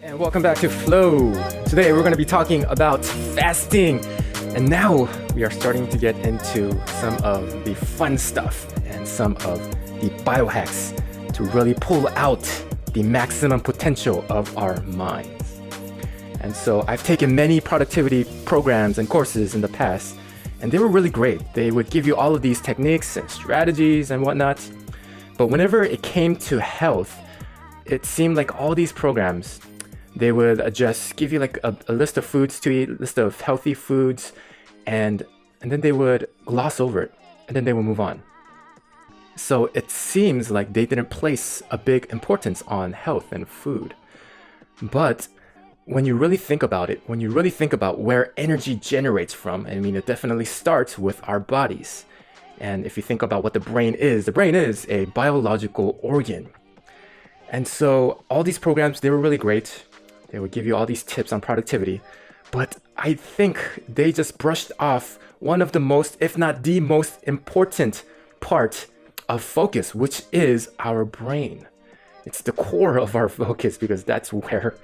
And welcome back to Flow. Today we're going to be talking about fasting. And now we are starting to get into some of the fun stuff and some of the biohacks to really pull out the maximum potential of our minds. And so I've taken many productivity programs and courses in the past, and they were really great. They would give you all of these techniques and strategies and whatnot. But whenever it came to health, it seemed like all these programs, they would just give you like a list of foods to eat, list of healthy foods, and then they would gloss over it, and then they would move on. So it seems like they didn't place a big importance on health and food. But when you really think about it, when you really think about where energy generates from, I mean, it definitely starts with our bodies. And if you think about what the brain is a biological organ. And so all these programs, they were really great. They would give you all these tips on productivity. But I think they just brushed off one of the most, if not the most important part of focus, which is our brain. It's the core of our focus because that's where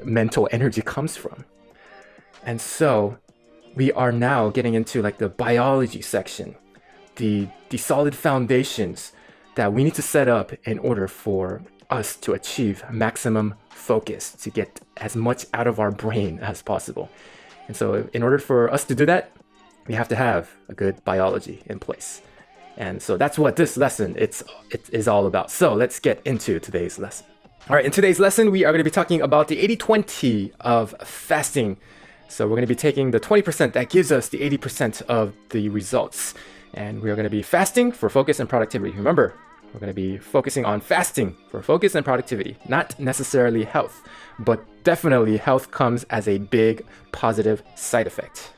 mental energy comes from. And so we are now getting into like the biology section, the solid foundations that we need to set up in order for us to achieve maximum focus, to get as much out of our brain as possible. And so in order for us to do that, we have to have a good biology in place. And so that's what this lesson it is all about. So let's get into today's lesson. All right, in today's lesson, we are going to be talking about the 80-20 of fasting. So we're going to be taking the 20% that gives us the 80% of the results. And we are going to be fasting for focus and productivity. Remember, we're going to be focusing on fasting for focus and productivity, not necessarily health, but definitely health comes as a big positive side effect.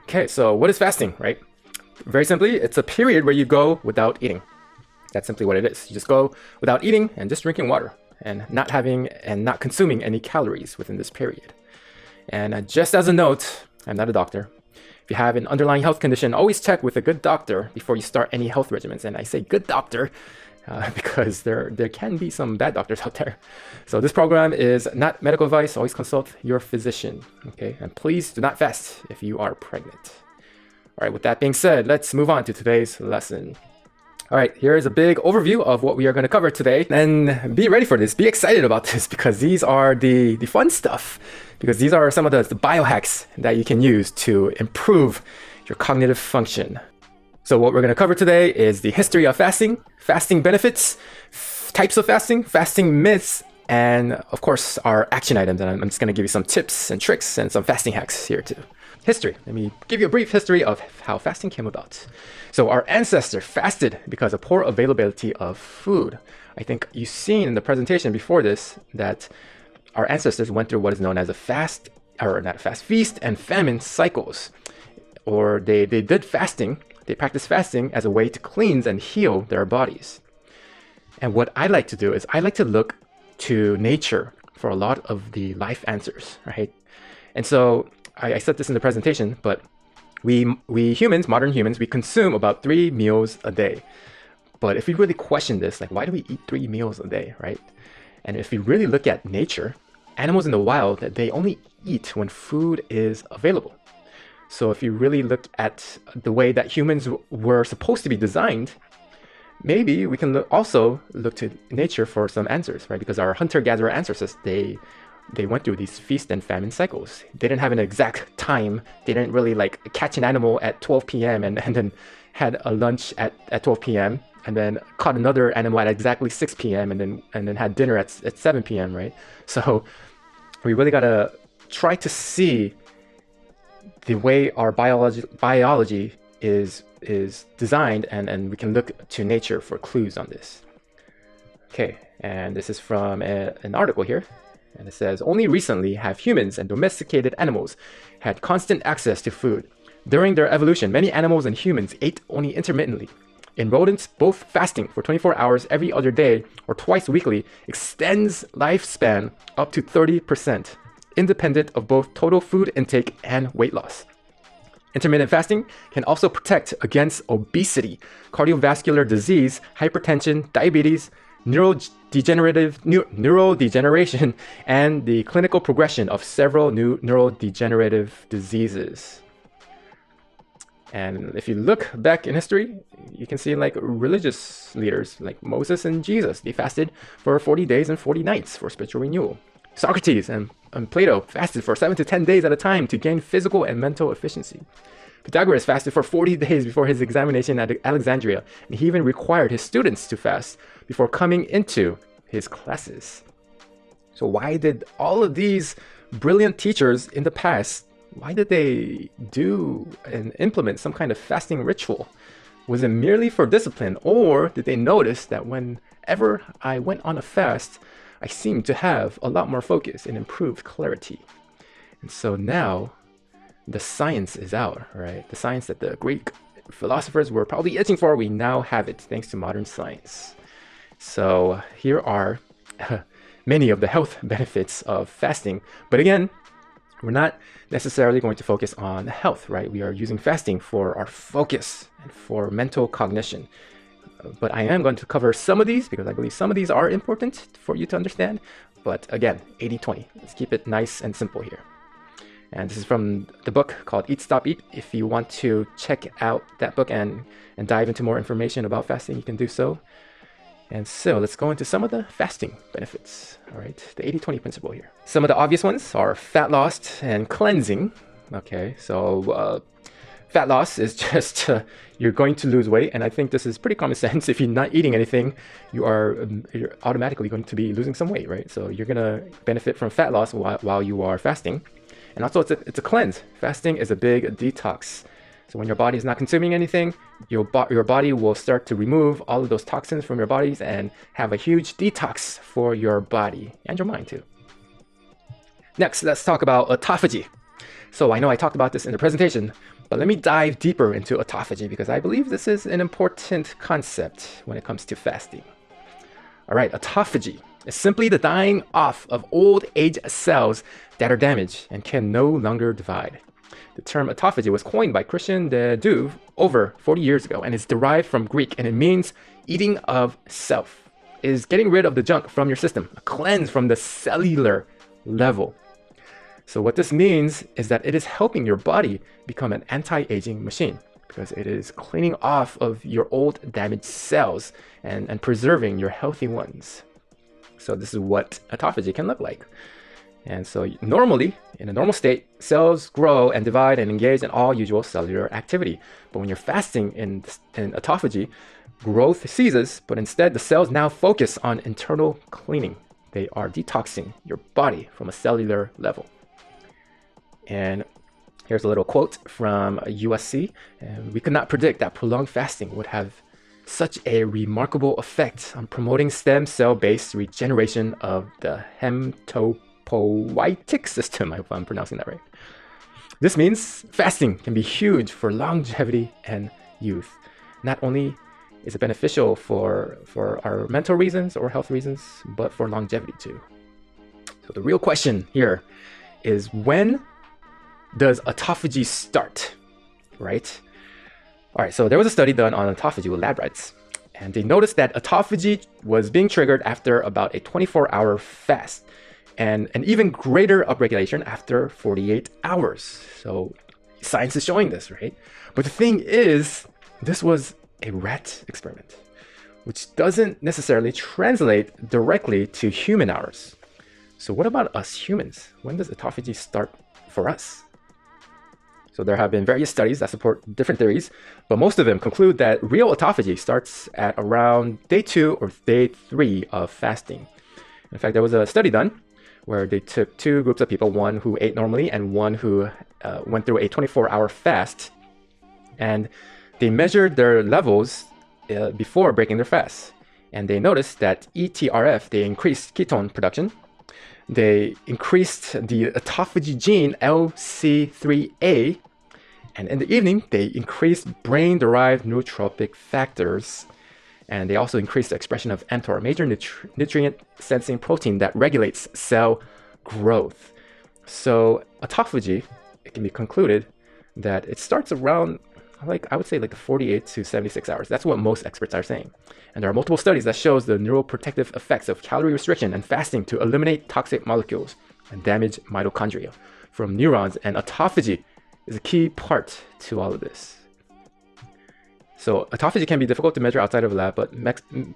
Okay, so what is fasting, right? Very simply, it's a period where you go without eating. That's simply what it is. You just go without eating and just drinking water and not having and not consuming any calories within this period. And just as a note, I'm not a doctor. If you have an underlying health condition, always check with a good doctor before you start any health regimens. And I say good doctor because there can be some bad doctors out there. So this program is not medical advice. Always consult your physician. Okay, and please do not fast if you are pregnant. All right, with that being said, let's move on to today's lesson. All right, here is a big overview of what we are going to cover today. And be ready for this. Be excited about this because these are the fun stuff. Because these are some of the biohacks that you can use to improve your cognitive function. So what we're going to cover today is the history of fasting, fasting benefits, types of fasting, fasting myths, and of course our action items. And I'm just going to give you some tips and tricks and some fasting hacks here too. History. Let me give you a brief history of how fasting came about. So our ancestors fasted because of poor availability of food. I think you've seen in the presentation before this that our ancestors went through what is known as feast and famine cycles. Or they did fasting, they practiced fasting as a way to cleanse and heal their bodies. And what I like to do is I like to look to nature for a lot of the life answers, right? And so I said this in the presentation, but we humans, modern humans, we consume about 3 meals a day. But if we really question this, like why do we eat 3 meals a day, right? And if we really look at nature, animals in the wild, they only eat when food is available. So if you really look at the way that humans were supposed to be designed, maybe we can also look to nature for some answers, right? Because our hunter-gatherer ancestors, they went through these feast and famine cycles. They didn't have an exact time. They didn't really like catch an animal at 12 p.m. and then had a lunch at 12 p.m. and then caught another animal at exactly 6 p.m. and then had dinner at 7 p.m., right? So we really gotta try to see the way our biology is designed, and we can look to nature for clues on this. Okay, and this is from an article here. And it says, only recently have humans and domesticated animals had constant access to food. During their evolution, many animals and humans ate only intermittently. In rodents, both fasting for 24 hours every other day or twice weekly extends lifespan up to 30%, independent of both total food intake and weight loss. Intermittent fasting can also protect against obesity, cardiovascular disease, hypertension, diabetes, neurodegeneration, and the clinical progression of several new neurodegenerative diseases. And if you look back in history, you can see like religious leaders like Moses and Jesus, they fasted for 40 days and 40 nights for spiritual renewal. Socrates and Plato fasted for 7 to 10 days at a time to gain physical and mental efficiency. Pythagoras fasted for 40 days before his examination at Alexandria, and he even required his students to fast before coming into his classes. So why did all of these brilliant teachers in the past, why did they do and implement some kind of fasting ritual? Was it merely for discipline, or did they notice that whenever I went on a fast, I seemed to have a lot more focus and improved clarity? And so now the science is out, right? The science that the Greek philosophers were probably itching for, we now have it thanks to modern science. So here are many of the health benefits of fasting. But again, we're not necessarily going to focus on health, right? We are using fasting for our focus and for mental cognition. But I am going to cover some of these because I believe some of these are important for you to understand. But again, 80-20. Let's keep it nice and simple here. And this is from the book called Eat, Stop, Eat. If you want to check out that book and dive into more information about fasting, you can do so. And so let's go into some of the fasting benefits. All right, the 80-20 principle here. Some of the obvious ones are fat loss and cleansing. Okay, so fat loss is just you're going to lose weight, and I think this is pretty common sense. If you're not eating anything, you're automatically going to be losing some weight, right? So you're gonna benefit from fat loss while you are fasting. And also it's a cleanse. Fasting is a big detox. So when your body is not consuming anything, your body will start to remove all of those toxins from your bodies and have a huge detox for your body and your mind too. Next, let's talk about autophagy. So I know I talked about this in the presentation, but let me dive deeper into autophagy because I believe this is an important concept when it comes to fasting. All right, autophagy is simply the dying off of old age cells that are damaged and can no longer divide. The term autophagy was coined by Christian de Duve over 40 years ago and is derived from Greek, and it means eating of self. It is getting rid of the junk from your system, a cleanse from the cellular level. So what this means is that it is helping your body become an anti-aging machine because it is cleaning off of your old damaged cells and preserving your healthy ones. So this is what autophagy can look like. And so normally, in a normal state, cells grow and divide and engage in all usual cellular activity. But when you're fasting in autophagy, growth ceases, but instead the cells now focus on internal cleaning. They are detoxing your body from a cellular level. And here's a little quote from USC. We could not predict that prolonged fasting would have such a remarkable effect on promoting stem cell-based regeneration of the hematopoietic system, if I'm pronouncing that right. This means fasting can be huge for longevity and youth. Not only is it beneficial for our mental reasons or health reasons, but for longevity too. So the real question here is, when does autophagy start, right? All right, so there was a study done on autophagy with lab rats, and they noticed that autophagy was being triggered after about a 24-hour fast, and an even greater upregulation after 48 hours. So science is showing this, right? But the thing is, this was a rat experiment, which doesn't necessarily translate directly to human hours. So what about us humans? When does autophagy start for us? So there have been various studies that support different theories, but most of them conclude that real autophagy starts at around day 2 or day 3 of fasting. In fact, there was a study done where they took 2 groups of people, one who ate normally and one who went through a 24-hour fast, and they measured their levels before breaking their fast. And they noticed that ETRF, they increased ketone production. They increased the autophagy gene LC3A, and in the evening, they increased brain-derived nootropic factors, and they also increased the expression of mTOR, a major nutrient-sensing protein that regulates cell growth. So autophagy, it can be concluded that it starts around I would say like the 48 to 76 hours. That's what most experts are saying. And there are multiple studies that shows the neuroprotective effects of calorie restriction and fasting to eliminate toxic molecules and damage mitochondria from neurons, and autophagy is a key part to all of this. So autophagy can be difficult to measure outside of a lab, but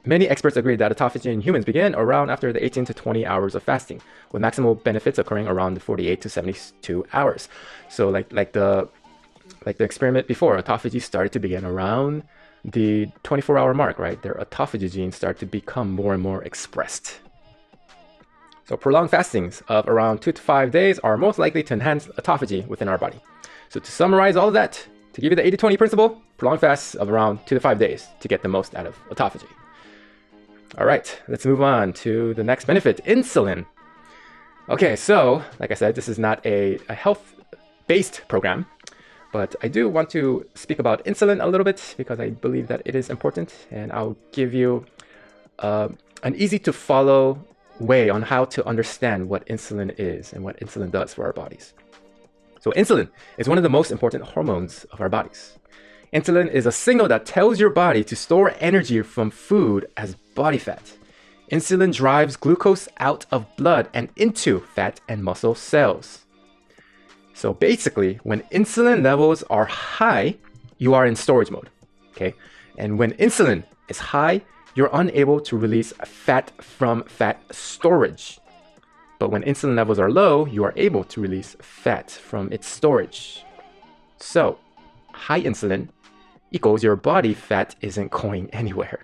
many experts agree that autophagy in humans begin around after the 18 to 20 hours of fasting, with maximal benefits occurring around the 48 to 72 hours. So like the experiment before, autophagy started to begin around the 24-hour mark, right? Their autophagy genes start to become more and more expressed. So prolonged fastings of around 2 to 5 days are most likely to enhance autophagy within our body. So to summarize all of that, to give you the 80-20 principle, prolonged fasts of around 2 to 5 days to get the most out of autophagy. All right, let's move on to the next benefit, insulin. Okay, so like I said, this is not a health-based program, but I do want to speak about insulin a little bit because I believe that it is important, and I'll give you an easy to follow way on how to understand what insulin is and what insulin does for our bodies. So insulin is one of the most important hormones of our bodies. Insulin is a signal that tells your body to store energy from food as body fat. Insulin drives glucose out of blood and into fat and muscle cells. So basically, when insulin levels are high, you are in storage mode, okay? And when insulin is high, you're unable to release fat from fat storage. But when insulin levels are low, you are able to release fat from its storage. So, high insulin equals your body fat isn't going anywhere.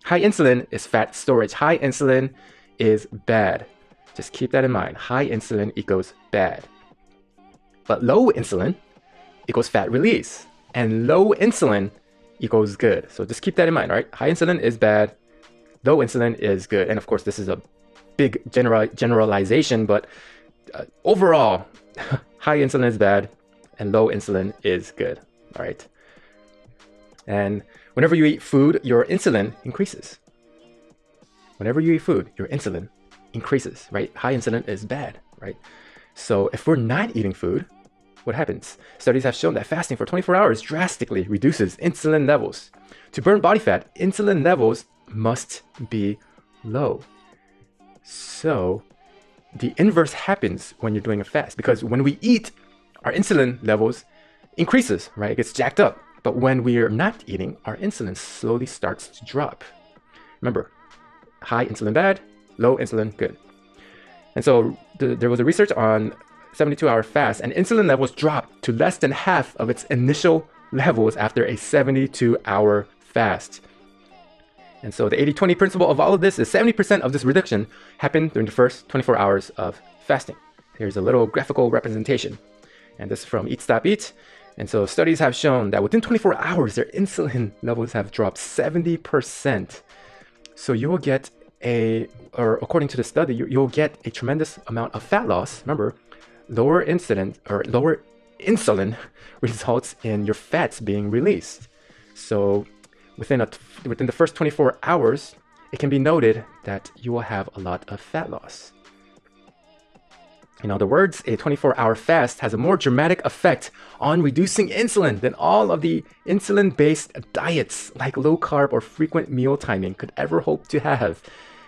High insulin is fat storage. High insulin is bad. Just keep that in mind. High insulin equals bad. But low insulin equals fat release. And low insulin equals good. So just keep that in mind, all right? High insulin is bad. Low insulin is good. And of course, this is a big generalization, but overall, high insulin is bad and low insulin is good, all right? And whenever you eat food, your insulin increases. Whenever you eat food, your insulin increases, right? High insulin is bad, right? So if we're not eating food, what happens? Studies have shown that fasting for 24 hours drastically reduces insulin levels. To burn body fat, insulin levels must be low. So the inverse happens when you're doing a fast, because when we eat, our insulin levels increases, right? It gets jacked up. But when we are not eating, our insulin slowly starts to drop. Remember, high insulin bad, low insulin good. And so there was a research on 72-hour fast, and insulin levels dropped to less than half of its initial levels after a 72-hour fast. And so the 80-20 principle of all of this is 70% of this reduction happened during the first 24 hours of fasting. Here's a little graphical representation. And this is from Eat Stop Eat. And so studies have shown that within 24 hours, their insulin levels have dropped 70%. So you will get according to the study, you'll get a tremendous amount of fat loss. Remember, lower insulin results in your fats being released. So within the first 24 hours, it can be noted that you will have a lot of fat loss. In other words, a 24-hour fast has a more dramatic effect on reducing insulin than all of the insulin-based diets like low carb or frequent meal timing could ever hope to have.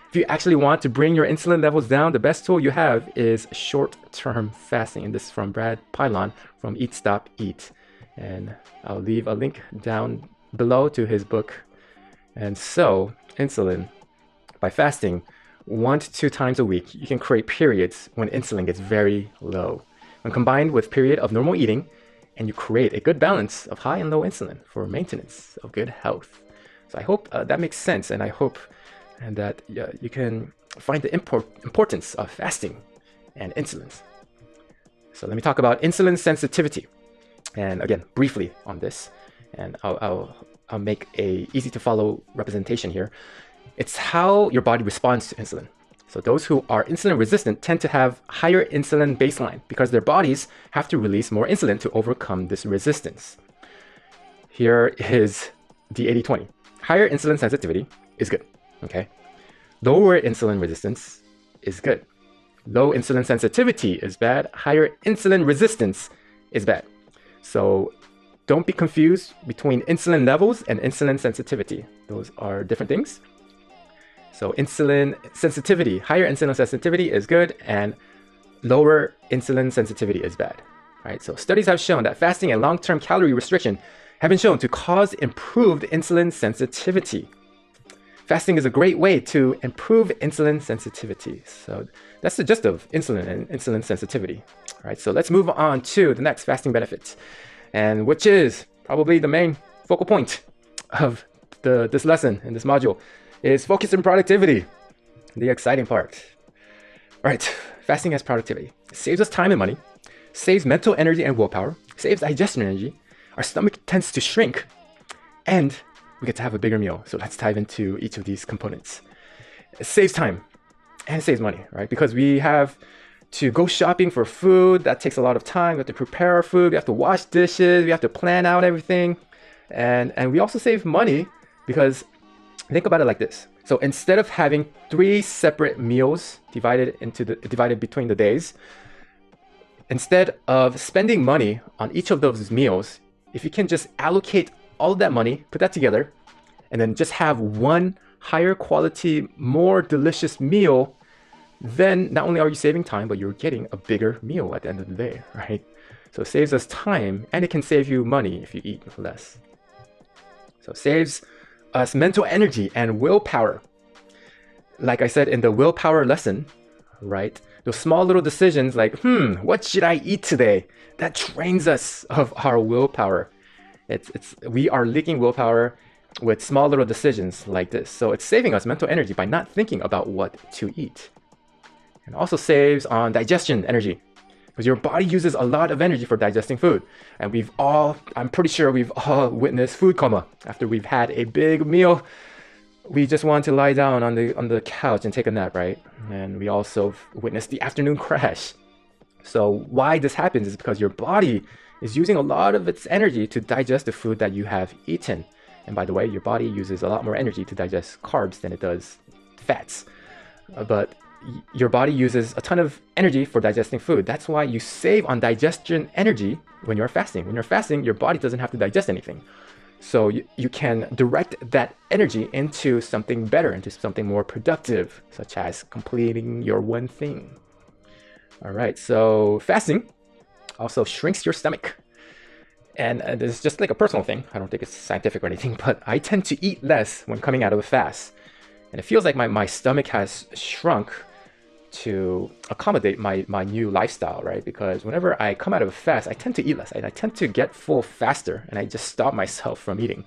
If you actually want to bring your insulin levels down, the best tool you have is short-term fasting. And this is from Brad Pilon from Eat Stop Eat. And I'll leave a link down below to his book. And so, insulin, by fasting 1 to 2 times a week, you can create periods when insulin gets very low. When combined with period of normal eating, and you create a good balance of high and low insulin for maintenance of good health. So I hope that makes sense, and I hope that you can find the importance of fasting and insulin. So let me talk about insulin sensitivity. And again, briefly on this, and I'll make a easy to follow representation here. It's how your body responds to insulin. So those who are insulin resistant tend to have higher insulin baseline because their bodies have to release more insulin to overcome this resistance. Here is the 80-20. Higher insulin sensitivity is good, okay? Lower insulin resistance is good. Low insulin sensitivity is bad. Higher insulin resistance is bad. So don't be confused between insulin levels and insulin sensitivity. Those are different things. So insulin sensitivity, higher insulin sensitivity is good, and lower insulin sensitivity is bad. Right? So studies have shown that fasting and long-term calorie restriction have been shown to cause improved insulin sensitivity. Fasting is a great way to improve insulin sensitivity. So that's the gist of insulin and insulin sensitivity. All right, so let's move on to the next fasting benefits, and which is probably the main focal point of this lesson in this module, is focus and productivity, the exciting part. All right, fasting has productivity. It saves us time and money, saves mental energy and willpower, saves digestion energy, our stomach tends to shrink, and we get to have a bigger meal. So let's dive into each of these components. It saves time and it saves money, right? Because we have to go shopping for food. That takes a lot of time. We have to prepare our food. We have to wash dishes. We have to plan out everything. And we also save money because think about it like this. So instead of having 3 separate meals divided between the days, instead of spending money on each of those meals, if you can just allocate all of that money, put that together, and then just have one higher quality, more delicious meal, then not only are you saving time, but you're getting a bigger meal at the end of the day, right? So it saves us time, and it can save you money if you eat less. So it saves us mental energy and willpower. Like I said in the willpower lesson, right? Those small little decisions like, what should I eat today? That trains us of our willpower. We are leaking willpower with small little decisions like this. So it's saving us mental energy by not thinking about what to eat. And also saves on digestion energy, because your body uses a lot of energy for digesting food. And I'm pretty sure we've all witnessed food coma. After we've had a big meal, we just want to lie down on the couch and take a nap, right? And we also witnessed the afternoon crash. So why this happens is because your body is using a lot of its energy to digest the food that you have eaten. And by the way, your body uses a lot more energy to digest carbs than it does fats. But your body uses a ton of energy for digesting food. That's why you save on digestion energy when you're fasting. When you're fasting, your body doesn't have to digest anything. So you can direct that energy into something better, into something more productive, such as completing your one thing. All right, so fasting also shrinks your stomach. And this is just like a personal thing. I don't think it's scientific or anything, but I tend to eat less when coming out of a fast. And it feels like my stomach has shrunk to accommodate my new lifestyle, right? Because whenever I come out of a fast, I tend to eat less. I tend to get full faster, and I just stop myself from eating.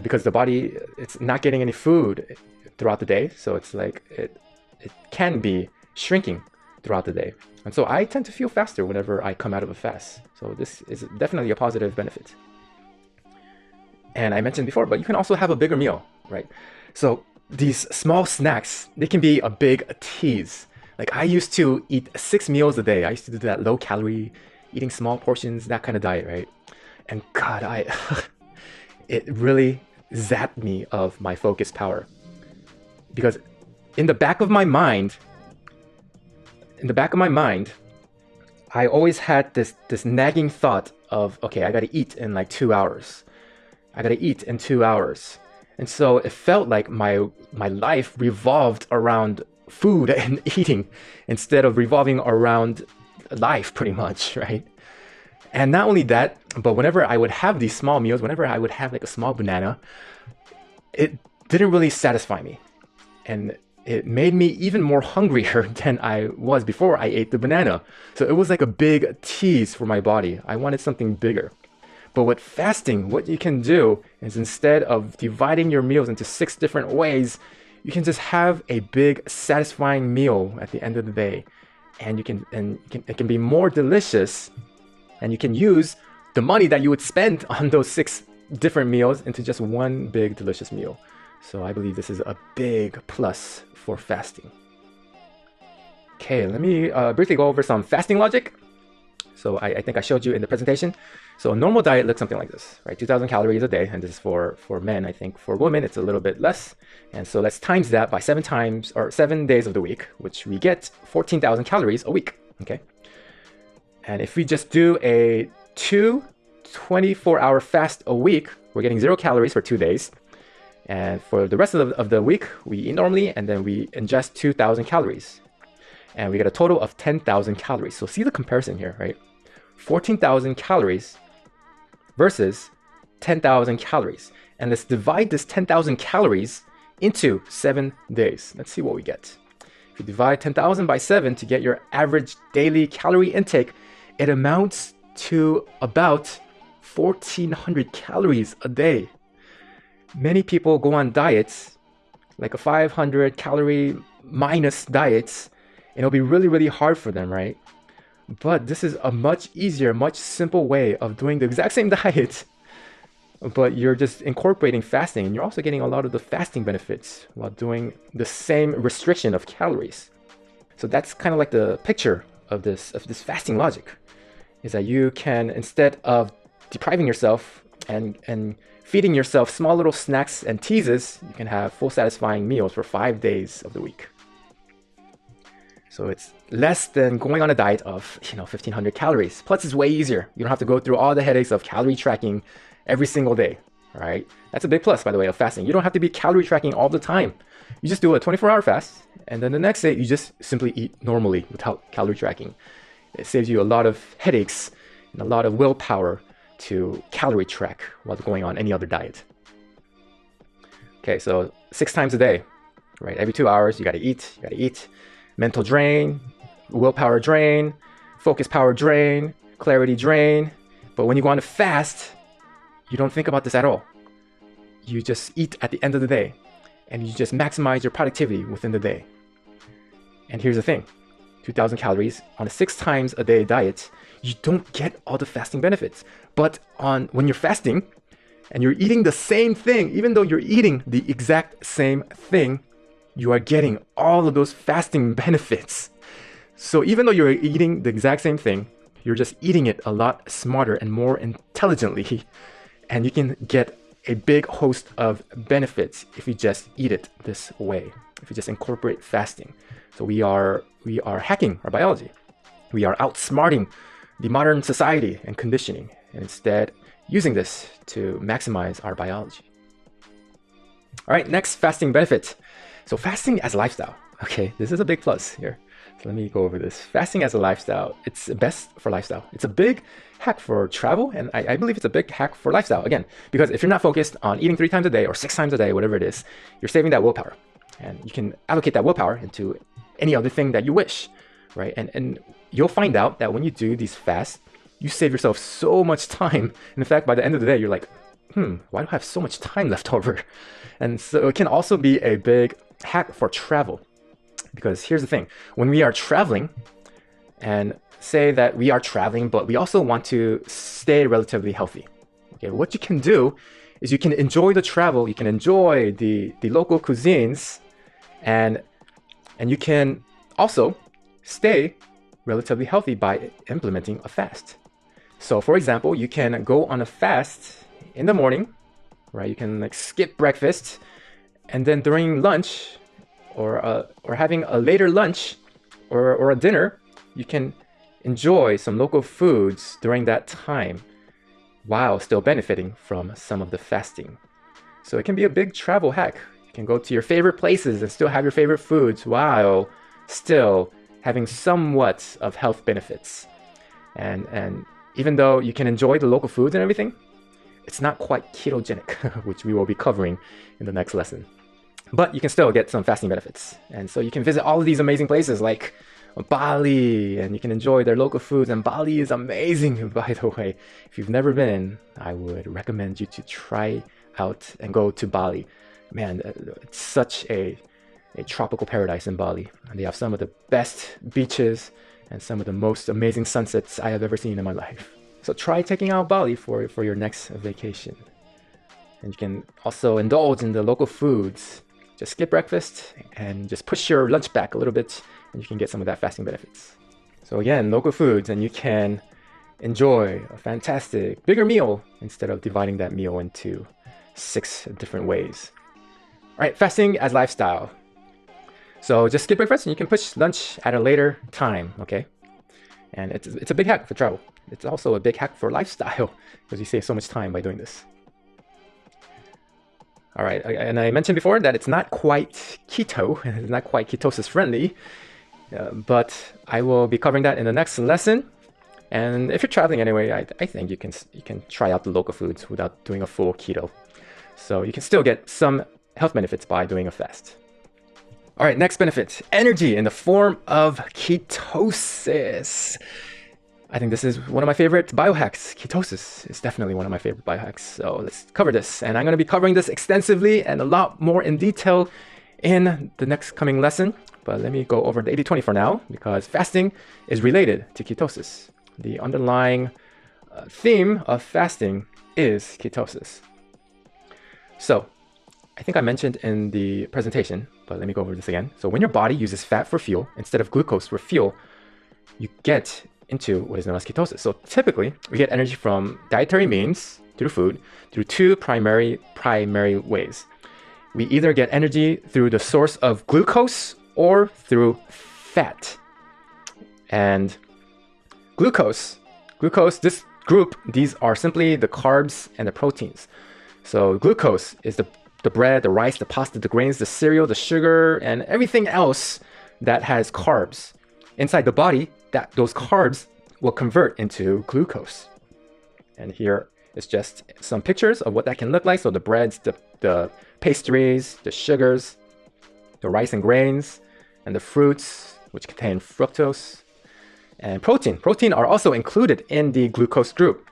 Because the body, it's not getting any food throughout the day. So it's like it can be shrinking throughout the day. And so I tend to feel faster whenever I come out of a fast. So this is definitely a positive benefit. And I mentioned before, but you can also have a bigger meal, right? So these small snacks, they can be a big tease. Like I used to eat 6 meals a day. I used to do that low calorie, eating small portions, that kind of diet, right? And God, it really zapped me of my focus power. Because in the back of my mind, I always had this nagging thought of, okay, I gotta eat in like 2 hours. I gotta eat in 2 hours. And so it felt like my life revolved around food and eating instead of revolving around life, pretty much, right? And not only that, but whenever I would have these small meals, whenever I would have like a small banana, it didn't really satisfy me. And it made me even more hungrier than I was before I ate the banana. So it was like a big tease for my body. I wanted something bigger. But with fasting, what you can do is instead of dividing your meals into 6 different ways, you can just have a big, satisfying meal at the end of the day. And it can be more delicious, and you can use the money that you would spend on those 6 different meals into just one big, delicious meal. So I believe this is a big plus for fasting. Okay, let me briefly go over some fasting logic. So I think I showed you in the presentation. So a normal diet looks something like this, right? 2,000 calories a day, and this is for men. I think for women it's a little bit less. And so let's times that by 7 days of the week, which we get 14,000 calories a week. Okay. And if we just do a 2 24-hour fast a week, we're getting 0 calories for 2 days. And for the rest of the week, we eat normally and then we ingest 2,000 calories. And we get a total of 10,000 calories. So see the comparison here, right? 14,000 calories versus 10,000 calories. And let's divide this 10,000 calories into 7 days. Let's see what we get. If you divide 10,000 by 7 to get your average daily calorie intake, it amounts to about 1,400 calories a day. Many people go on diets, like a 500 calorie minus diets, and it'll be really, really hard for them, right? But this is a much easier, much simple way of doing the exact same diet, but you're just incorporating fasting, and you're also getting a lot of the fasting benefits while doing the same restriction of calories. So that's kind of like the picture of this fasting logic, is that you can, instead of depriving yourself and feeding yourself small little snacks and teases, you can have full satisfying meals for 5 days of the week. So it's less than going on a diet of 1,500 calories. Plus it's way easier. You don't have to go through all the headaches of calorie tracking every single day, right? That's a big plus, by the way, of fasting. You don't have to be calorie tracking all the time. You just do a 24-hour fast, and then the next day you just simply eat normally without calorie tracking. It saves you a lot of headaches and a lot of willpower to calorie track while going on any other diet. Okay, so 6 times a day, right? Every 2 hours, you gotta eat. Mental drain, willpower drain, focus power drain, clarity drain. But when you go on a fast, you don't think about this at all. You just eat at the end of the day, and you just maximize your productivity within the day. And here's the thing, 2,000 calories on a 6 times a day diet, you don't get all the fasting benefits. But when you're fasting and you're eating the same thing, even though you're eating the exact same thing, you are getting all of those fasting benefits. So even though you're eating the exact same thing, you're just eating it a lot smarter and more intelligently. And you can get a big host of benefits if you just eat it this way, if you just incorporate fasting. So we are hacking our biology. We are outsmarting the modern society and conditioning, and instead using this to maximize our biology. All right, next fasting benefit. So fasting as a lifestyle. Okay, this is a big plus here. So let me go over this. Fasting as a lifestyle, it's best for lifestyle. It's a big hack for travel, and I believe it's a big hack for lifestyle. Again, because if you're not focused on eating 3 times a day or 6 times a day, whatever it is, you're saving that willpower. And you can allocate that willpower into any other thing that you wish, right? And you'll find out that when you do these fasts, you save yourself so much time. And in fact, by the end of the day, you're like, why do I have so much time left over? And so it can also be a big hack for travel. Because here's the thing, when we are traveling, and say that we are traveling, but we also want to stay relatively healthy. Okay, what you can do is you can enjoy the travel, you can enjoy the local cuisines, and you can also stay relatively healthy by implementing a fast. So for example, you can go on a fast in the morning, right? You can like skip breakfast, and then during lunch or having a later lunch or a dinner, you can enjoy some local foods during that time while still benefiting from some of the fasting. So it can be a big travel hack. You can go to your favorite places and still have your favorite foods while still having somewhat of health benefits. And even though you can enjoy the local foods and everything, it's not quite ketogenic, which we will be covering in the next lesson. But you can still get some fasting benefits. And so you can visit all of these amazing places like Bali, and you can enjoy their local foods. And Bali is amazing, by the way. If you've never been, I would recommend you to try out and go to Bali. Man, it's such a tropical paradise in Bali. And they have some of the best beaches and some of the most amazing sunsets I have ever seen in my life. So try taking out Bali for your next vacation. And you can also indulge in the local foods. Just skip breakfast and just push your lunch back a little bit, and you can get some of that fasting benefits. So again, local foods, and you can enjoy a fantastic bigger meal instead of dividing that meal into 6 different ways. All right, fasting as lifestyle. So just skip breakfast and you can push lunch at a later time, okay? And it's a big hack for travel. It's also a big hack for lifestyle because you save so much time by doing this. All right, and I mentioned before that it's not quite keto, it's not quite ketosis friendly, but I will be covering that in the next lesson. And if you're traveling anyway, I think you can try out the local foods without doing a full keto. So you can still get some health benefits by doing a fast. All right, next benefit, energy in the form of ketosis. I think this is one of my favorite biohacks. Ketosis is definitely one of my favorite biohacks. So let's cover this. And I'm going to be covering this extensively and a lot more in detail in the next coming lesson. But let me go over the 80-20 for now, because fasting is related to ketosis. The underlying theme of fasting is ketosis. So I think I mentioned in the presentation, but let me go over this again. So when your body uses fat for fuel instead of glucose for fuel, you get into what is known as ketosis. So typically, we get energy from dietary means through food through two primary ways. We either get energy through the source of glucose or through fat. And glucose, this group, these are simply the carbs and the proteins. So glucose is the bread, the rice, the pasta, the grains, the cereal, the sugar, and everything else that has carbs. Inside the body, those carbs will convert into glucose. And here is just some pictures of what that can look like. So the breads, the pastries, the sugars, the rice and grains, and the fruits, which contain fructose, and protein. Protein are also included in the glucose group,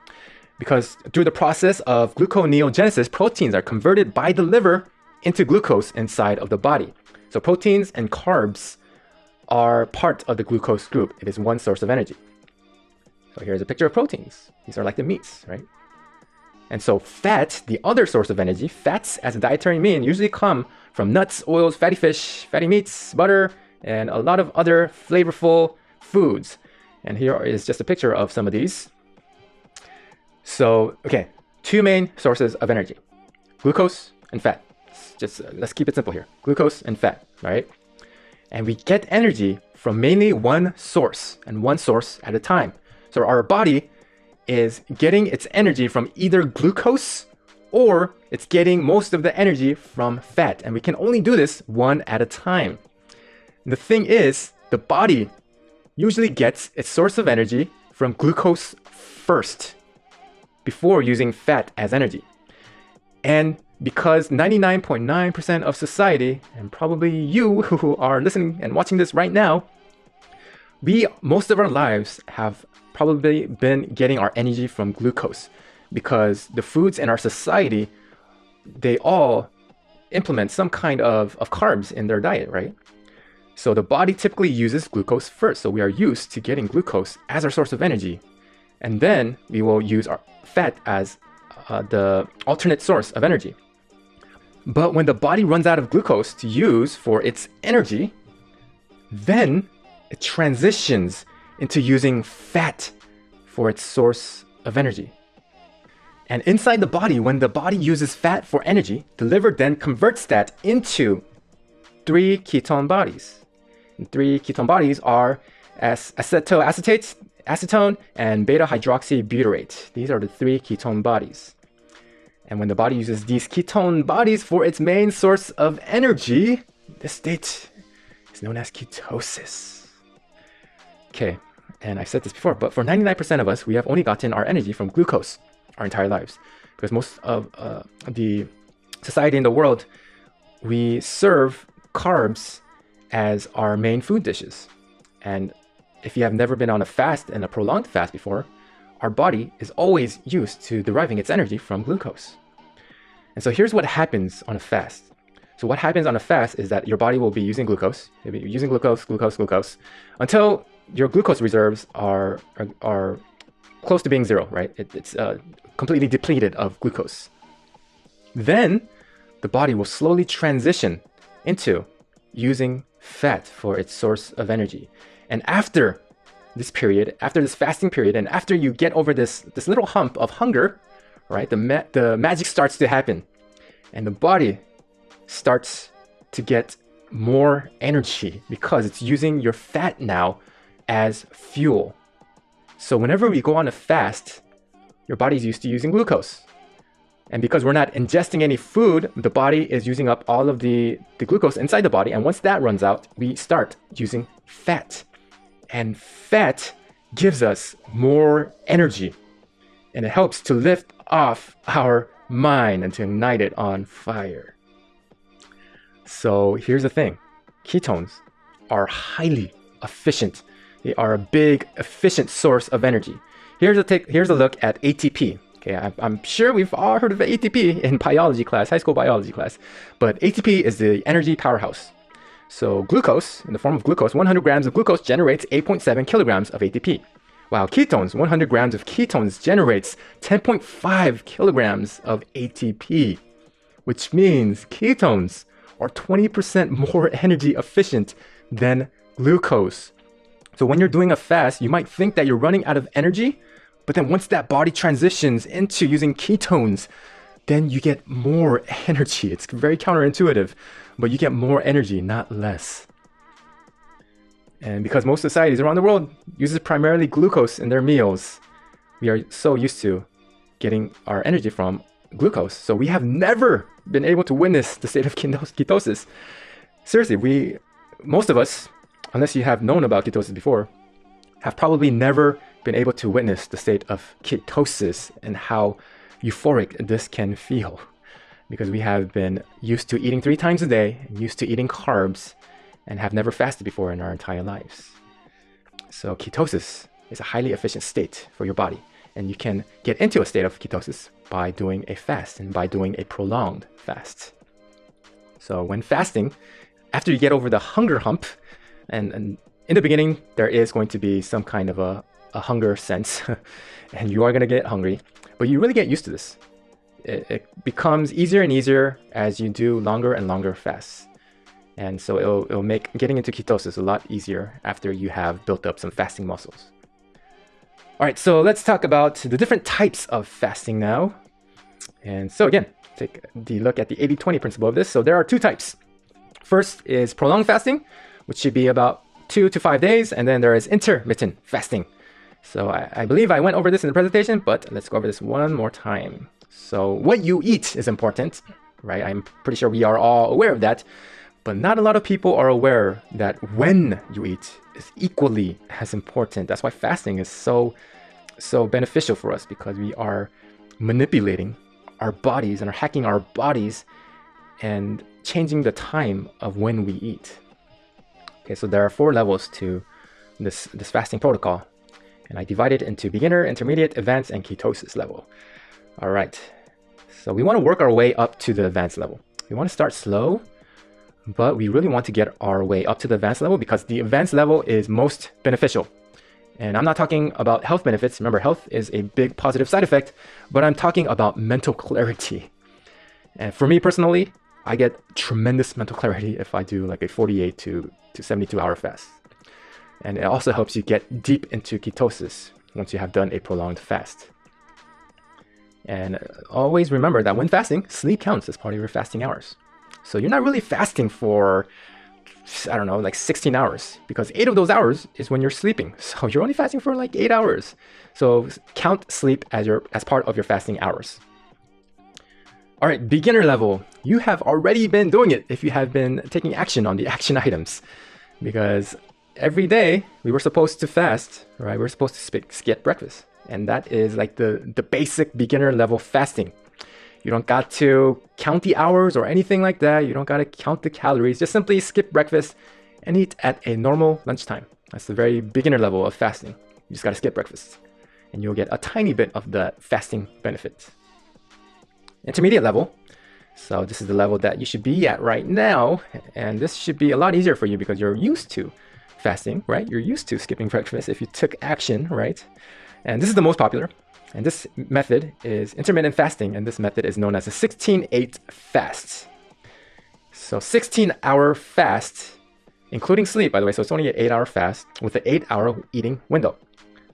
because through the process of gluconeogenesis, proteins are converted by the liver into glucose inside of the body. So proteins and carbs are part of the glucose group. It is one source of energy. So here's a picture of proteins. These are like the meats, right? And so fat, the other source of energy, fats as a dietary mean usually come from nuts, oils, fatty fish, fatty meats, butter, and a lot of other flavorful foods. And here is just a picture of some of these. So, okay, two main sources of energy, glucose and fat. Let's keep it simple here. Glucose and fat, right? And we get energy from mainly one source, and one source at a time. So our body is getting its energy from either glucose or it's getting most of the energy from fat. And we can only do this one at a time. The thing is, the body usually gets its source of energy from glucose first, before using fat as energy. And because 99.9% of society, and probably you who are listening and watching this right now, most of our lives have probably been getting our energy from glucose, because the foods in our society, they all implement some kind of carbs in their diet, right? So the body typically uses glucose first. So we are used to getting glucose as our source of energy. And then we will use our fat as the alternate source of energy. But when the body runs out of glucose to use for its energy, then it transitions into using fat for its source of energy. And inside the body, when the body uses fat for energy, the liver then converts that into 3 ketone bodies. And 3 ketone bodies are acetoacetate, acetone, and beta-hydroxybutyrate. These are the 3 ketone bodies. And when the body uses these ketone bodies for its main source of energy, this state is known as ketosis. Okay, and I've said this before, but for 99% of us, we have only gotten our energy from glucose our entire lives. Because most of the society in the world, we serve carbs as our main food dishes. And if you have never been on a fast and a prolonged fast before, our body is always used to deriving its energy from glucose. And so here's what happens on a fast. So what happens on a fast is that your body will be using glucose. You'll be using glucose, until your glucose reserves are close to being zero, right? It's completely depleted of glucose. Then the body will slowly transition into using fat for its source of energy. And after this period, after this fasting period, and after you get over this little hump of hunger, right, the magic starts to happen, and the body starts to get more energy because it's using your fat now as fuel. So whenever we go on a fast, your body's used to using glucose. And because we're not ingesting any food, the body is using up all of the glucose inside the body. And once that runs out, we start using fat. And fat gives us more energy. And it helps to lift off our mind and to ignite it on fire. So here's the thing. Ketones are highly efficient. They are a big, efficient source of energy. Here's a look at ATP. Okay, I'm sure we've all heard of ATP in biology class, high school biology class. But ATP is the energy powerhouse. So glucose, in the form of glucose, 100 grams of glucose generates 8.7 kilograms of ATP. While ketones, 100 grams of ketones generates 10.5 kilograms of ATP, which means ketones are 20% more energy efficient than glucose. So when you're doing a fast, you might think that you're running out of energy, but then once that body transitions into using ketones, then you get more energy. It's very counterintuitive, but you get more energy, not less. And because most societies around the world uses primarily glucose in their meals, we are so used to getting our energy from glucose. So we have never been able to witness the state of ketosis. Seriously, most of us, unless you have known about ketosis before, have probably never been able to witness the state of ketosis and how euphoric this can feel. Because we have been used to eating 3 times a day, and used to eating carbs, and have never fasted before in our entire lives. So ketosis is a highly efficient state for your body. And you can get into a state of ketosis by doing a fast and by doing a prolonged fast. So when fasting, after you get over the hunger hump, and in the beginning, there is going to be some kind of a hunger sense, and you are going to get hungry, but you really get used to this. It becomes easier and easier as you do longer and longer fasts. And so it'll make getting into ketosis a lot easier after you have built up some fasting muscles. All right, so let's talk about the different types of fasting now. And so again, take the look at the 80-20 principle of this. So there are 2 types. First is prolonged fasting, which should be about 2 to 5 days. And then there is intermittent fasting. So I believe I went over this in the presentation, but let's go over this one more time. So what you eat is important, right? I'm pretty sure we are all aware of that. But not a lot of people are aware that when you eat is equally as important. That's why fasting is so beneficial for us, because we are manipulating our bodies and are hacking our bodies and changing the time of when we eat. Okay, so there are 4 levels to this fasting protocol. And I divide it into beginner, intermediate, advanced, and ketosis level. All right, so we want to work our way up to the advanced level. We want to start slow, but we really want to get our way up to the advanced level because the advanced level is most beneficial. And I'm not talking about health benefits. Remember, health is a big positive side effect, but I'm talking about mental clarity. And for me personally, I get tremendous mental clarity if I do like a 48 to 72 hour fast. And it also helps you get deep into ketosis once you have done a prolonged fast. And always remember that when fasting, sleep counts as part of your fasting hours. So you're not really fasting for, I don't know, like 16 hours, because 8 of those hours is when you're sleeping. So you're only fasting for like 8 hours. So count sleep as part of your fasting hours. All right, beginner level. You have already been doing it if you have been taking action on the action items, because every day we were supposed to fast, right? We're supposed to skip breakfast. And that is like the basic beginner level fasting. You don't got to count the hours or anything like that. You don't got to count the calories. Just simply skip breakfast and eat at a normal lunchtime. That's the very beginner level of fasting. You just got to skip breakfast and you'll get a tiny bit of the fasting benefit. Intermediate level. So this is the level that you should be at right now. And this should be a lot easier for you because you're used to fasting, right? You're used to skipping breakfast if you took action, right? And this is the most popular. And this method is intermittent fasting, and this method is known as a 16-8 fast. So 16-hour fast, including sleep, by the way. So it's only an 8-hour fast with an 8-hour eating window.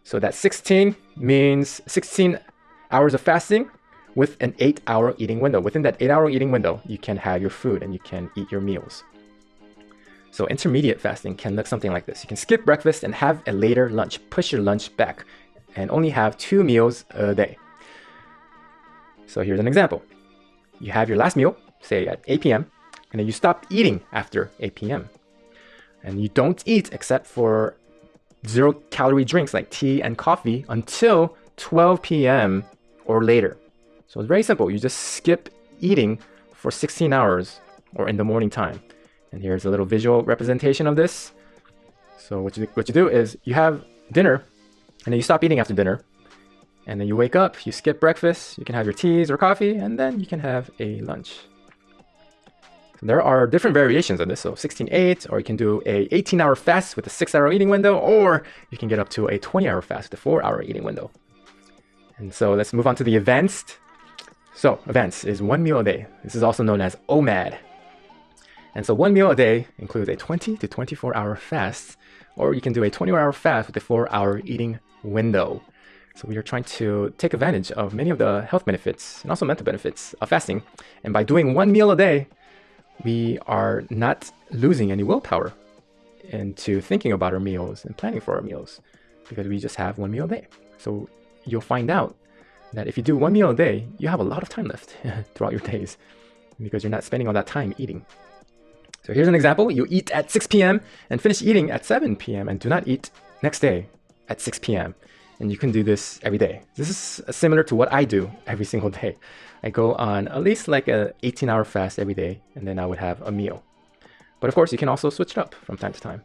So that 16 means 16 hours of fasting with an 8-hour eating window. Within that 8-hour eating window, you can have your food and you can eat your meals. So intermediate fasting can look something like this. You can skip breakfast and have a later lunch. Push your lunch back and only have 2 meals a day. So here's an example. You have your last meal, say at 8 p.m., and then you stop eating after 8 p.m. And you don't eat except for 0-calorie drinks like tea and coffee until 12 p.m. or later. So it's very simple. You just skip eating for 16 hours or in the morning time. And here's a little visual representation of this. So what you do is you have dinner, and then you stop eating after dinner. And then you wake up, you skip breakfast, you can have your teas or coffee, and then you can have a lunch. So there are different variations of this. So 16-8, or you can do a 18-hour fast with a 6-hour eating window, or you can get up to a 20-hour fast with a 4-hour eating window. And so let's move on to the advanced. So advanced is 1 meal a day. This is also known as OMAD. And so 1 meal a day includes a 20 to 24-hour fast, or you can do a 20-hour fast with a 4-hour eating window. So we are trying to take advantage of many of the health benefits and also mental benefits of fasting. And by doing 1 meal a day, we are not losing any willpower into thinking about our meals and planning for our meals, because we just have 1 meal a day. So you'll find out that if you do 1 meal a day, you have a lot of time left throughout your days, because you're not spending all that time eating. So here's an example. You eat at 6 p.m. and finish eating at 7 p.m. and do not eat next day at 6 p.m. And you can do this every day. This is similar to what I do every single day. I go on at least like a 18-hour fast every day, and then I would have a meal. But of course, you can also switch it up from time to time.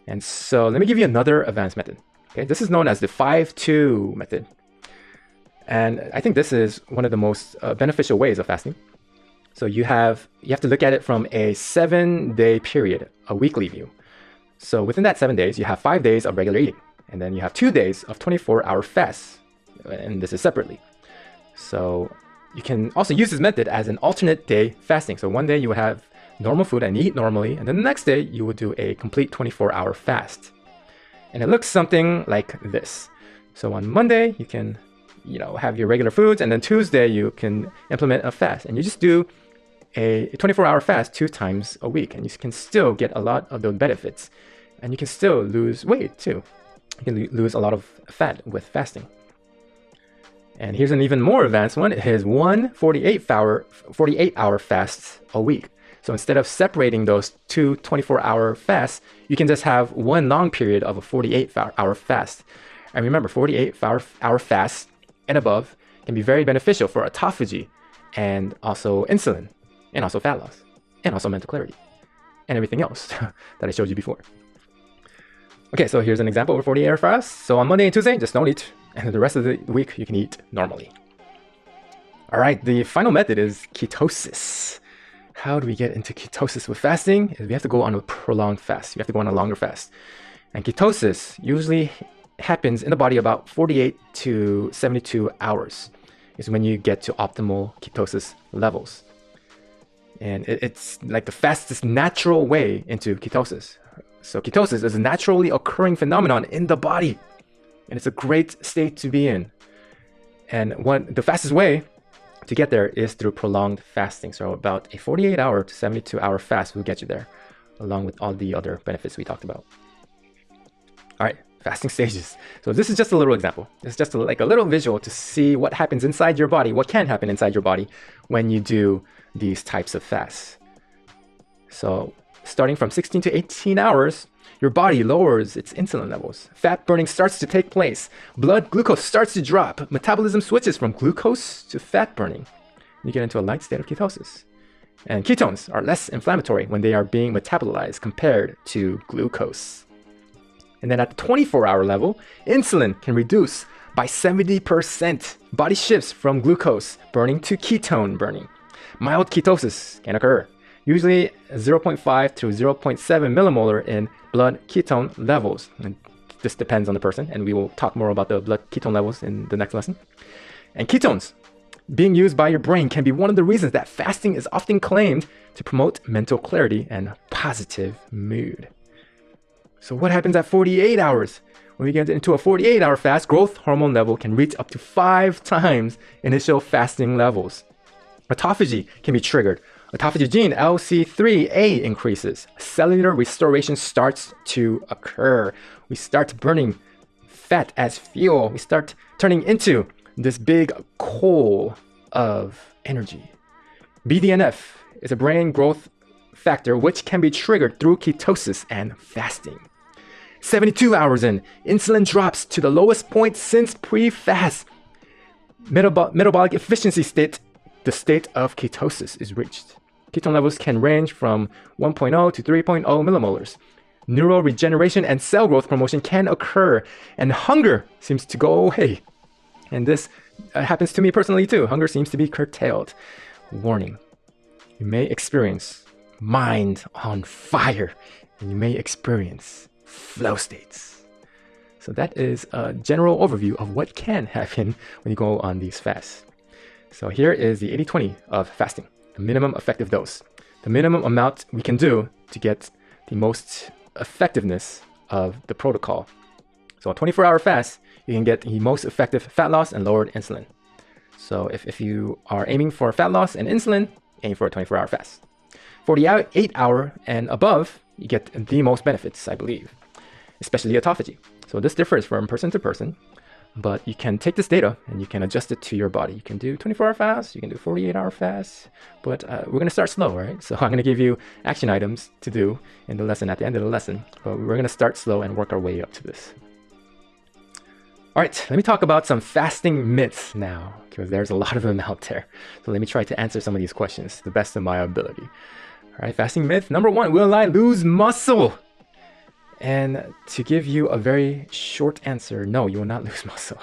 And so let me give you another advanced method. Okay, this is known as the 5-2 method. And I think this is one of the most beneficial ways of fasting. So you have to look at it from a 7-day period, a weekly view. So within that 7 days, you have 5 days of regular eating. And then you have 2 days of 24-hour fasts, and this is separately. So you can also use this method as an alternate day fasting. So one day you would have normal food and eat normally, and then the next day you would do a complete 24-hour fast. And it looks something like this. So on Monday, you can, have your regular foods, and then Tuesday you can implement a fast. And you just do a 24-hour fast 2 times a week, and you can still get a lot of those benefits. And you can still lose weight too. You can lose a lot of fat with fasting. And here's an even more advanced one. It is 1 48-hour fasts a week. So instead of separating those 2 24-hour fasts, you can just have one long period of a 48-hour fast. And remember, 48-hour fast and above can be very beneficial for autophagy, and also insulin, and also fat loss, and also mental clarity, and everything else that I showed you before. Okay, so here's an example of a 48-hour fast. So on Monday and Tuesday, just don't eat. And the rest of the week, you can eat normally. All right, the final method is ketosis. How do we get into ketosis with fasting? We have to go on a prolonged fast. You have to go on a longer fast. And ketosis usually happens in the body about 48 to 72 hours is when you get to optimal ketosis levels. And it's like the fastest natural way into ketosis. So ketosis is a naturally occurring phenomenon in the body, and it's a great state to be in. And the fastest way to get there is through prolonged fasting. So about a 48-hour to 72-hour fast will get you there, along with all the other benefits we talked about. All right, fasting stages. So this is just a little example. It's just like a little visual to see what happens inside your body, what can happen inside your body when you do these types of fasts. So starting from 16 to 18 hours, your body lowers its insulin levels. Fat burning starts to take place. Blood glucose starts to drop. Metabolism switches from glucose to fat burning. You get into a light state of ketosis. And ketones are less inflammatory when they are being metabolized compared to glucose. And then at the 24-hour level, insulin can reduce by 70%. Body shifts from glucose burning to ketone burning. Mild ketosis can occur. Usually 0.5 to 0.7 millimolar in blood ketone levels. And this depends on the person, and we will talk more about the blood ketone levels in the next lesson. And ketones being used by your brain can be one of the reasons that fasting is often claimed to promote mental clarity and positive mood. So what happens at 48 hours? When we get into a 48-hour fast, growth hormone level can reach up to 5 times initial fasting levels. Autophagy can be triggered. Autophagy gene LC3A increases. Cellular restoration starts to occur. We start burning fat as fuel, we start turning into this big coal of energy. BDNF is a brain growth factor which can be triggered through ketosis and fasting. 72 hours in, insulin drops to the lowest point since pre-fast. Metabolic efficiency state, the state of ketosis, is reached. Ketone levels can range from 1.0 to 3.0 millimolars. Neural regeneration and cell growth promotion can occur, and hunger seems to go away. And this happens to me personally too. Hunger seems to be curtailed. Warning, you may experience mind on fire, and you may experience flow states. So that is a general overview of what can happen when you go on these fasts. So here is the 80-20 of fasting, the minimum effective dose, the minimum amount we can do to get the most effectiveness of the protocol. So a 24-hour fast, you can get the most effective fat loss and lowered insulin. So if you are aiming for fat loss and insulin, aim for a 24-hour fast. 48-hour and above, you get the most benefits, I believe, especially autophagy. So this differs from person to person, but you can take this data and you can adjust it to your body. You can do 24-hour fasts, you can do 48-hour fasts, but we're going to start slow, right? So I'm going to give you action items to do in the lesson at the end of the lesson, but we're going to start slow and work our way up to this. All right, let me talk about some fasting myths now, because there's a lot of them out there. So let me try to answer some of these questions to the best of my ability. All right, fasting myth number 1, will I lose muscle? And to give you a very short answer, no, you will not lose muscle.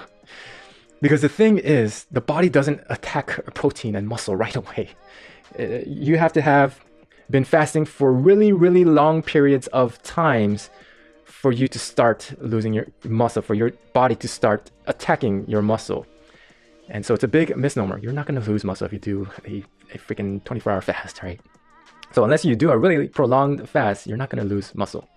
Because the thing is, the body doesn't attack protein and muscle right away. You have to have been fasting for really, really long periods of times for you to start losing your muscle, for your body to start attacking your muscle. And so it's a big misnomer. You're not going to lose muscle if you do a freaking 24-hour fast, right? So unless you do a really prolonged fast, you're not going to lose muscle.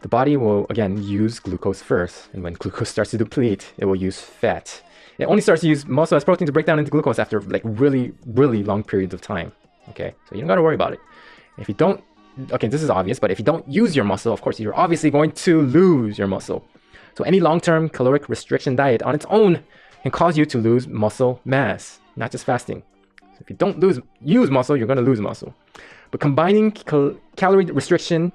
The body will, again, use glucose first. And when glucose starts to deplete, it will use fat. It only starts to use muscle as protein to break down into glucose after like really, really long periods of time. Okay, so you don't got to worry about it. If you don't, okay, this is obvious, but if you don't use your muscle, of course, you're obviously going to lose your muscle. So any long-term caloric restriction diet on its own can cause you to lose muscle mass, not just fasting. So if you don't use muscle, you're going to lose muscle. But combining calorie restriction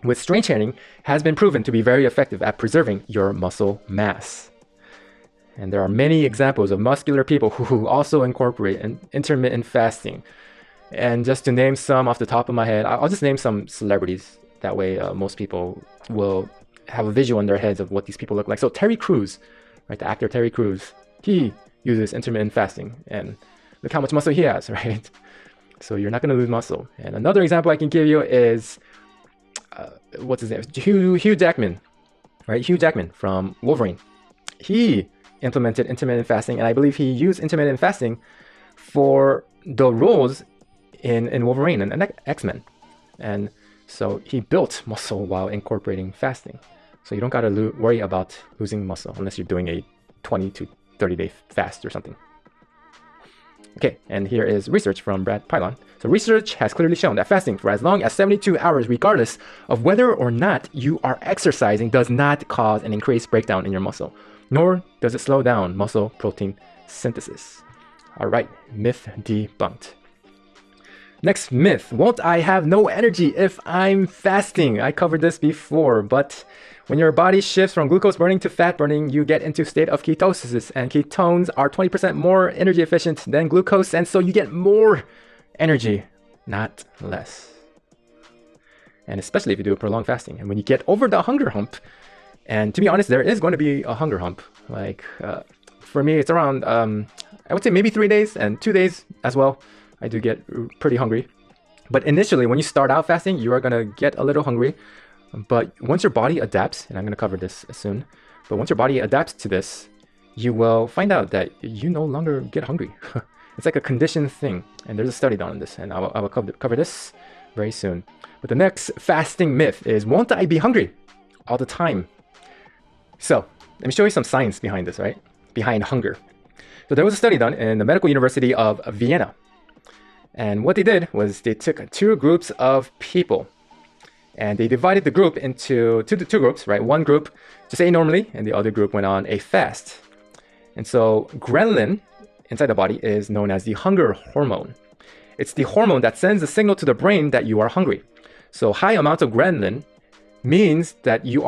with strength training has been proven to be very effective at preserving your muscle mass. And there are many examples of muscular people who also incorporate intermittent fasting. And just to name some off the top of my head, I'll just name some celebrities. That way most people will have a visual in their heads of what these people look like. So Terry Crews, right, the actor Terry Crews, he uses intermittent fasting. And look how much muscle he has, right? So you're not going to lose muscle. And another example I can give you is, what's his name? Hugh Jackman, right? Hugh Jackman from Wolverine. He implemented intermittent fasting, and I believe he used intermittent fasting for the roles in Wolverine and X-Men. And so he built muscle while incorporating fasting. So you don't got to worry about losing muscle unless you're doing a 20 to 30 day fast or something. Okay, and here is research from Brad Pylon. So research has clearly shown that fasting for as long as 72 hours, regardless of whether or not you are exercising, does not cause an increased breakdown in your muscle, nor does it slow down muscle protein synthesis. All right, myth debunked. Next myth, won't I have no energy if I'm fasting? I covered this before, but when your body shifts from glucose burning to fat burning, you get into a state of ketosis, and ketones are 20% more energy efficient than glucose, and so you get more energy, not less. And especially if you do a prolonged fasting. And when you get over the hunger hump, and to be honest, there is going to be a hunger hump. Like for me, it's around, I would say maybe 3 days and 2 days as well. I do get pretty hungry. But initially, when you start out fasting, you are going to get a little hungry. But once your body adapts, and I'm going to cover this soon, but once your body adapts to this, you will find out that you no longer get hungry. It's like a conditioned thing. And there's a study done on this, and I will cover this very soon. But the next fasting myth is, won't I be hungry all the time? So let me show you some science behind this, right? Behind hunger. So there was a study done in the Medical University of Vienna. And what they did was they took 2 groups of people. And they divided the group into two groups, right? One group just ate normally, and the other group went on a fast. And so ghrelin inside the body is known as the hunger hormone. It's the hormone that sends a signal to the brain that you are hungry. So high amounts of ghrelin means that you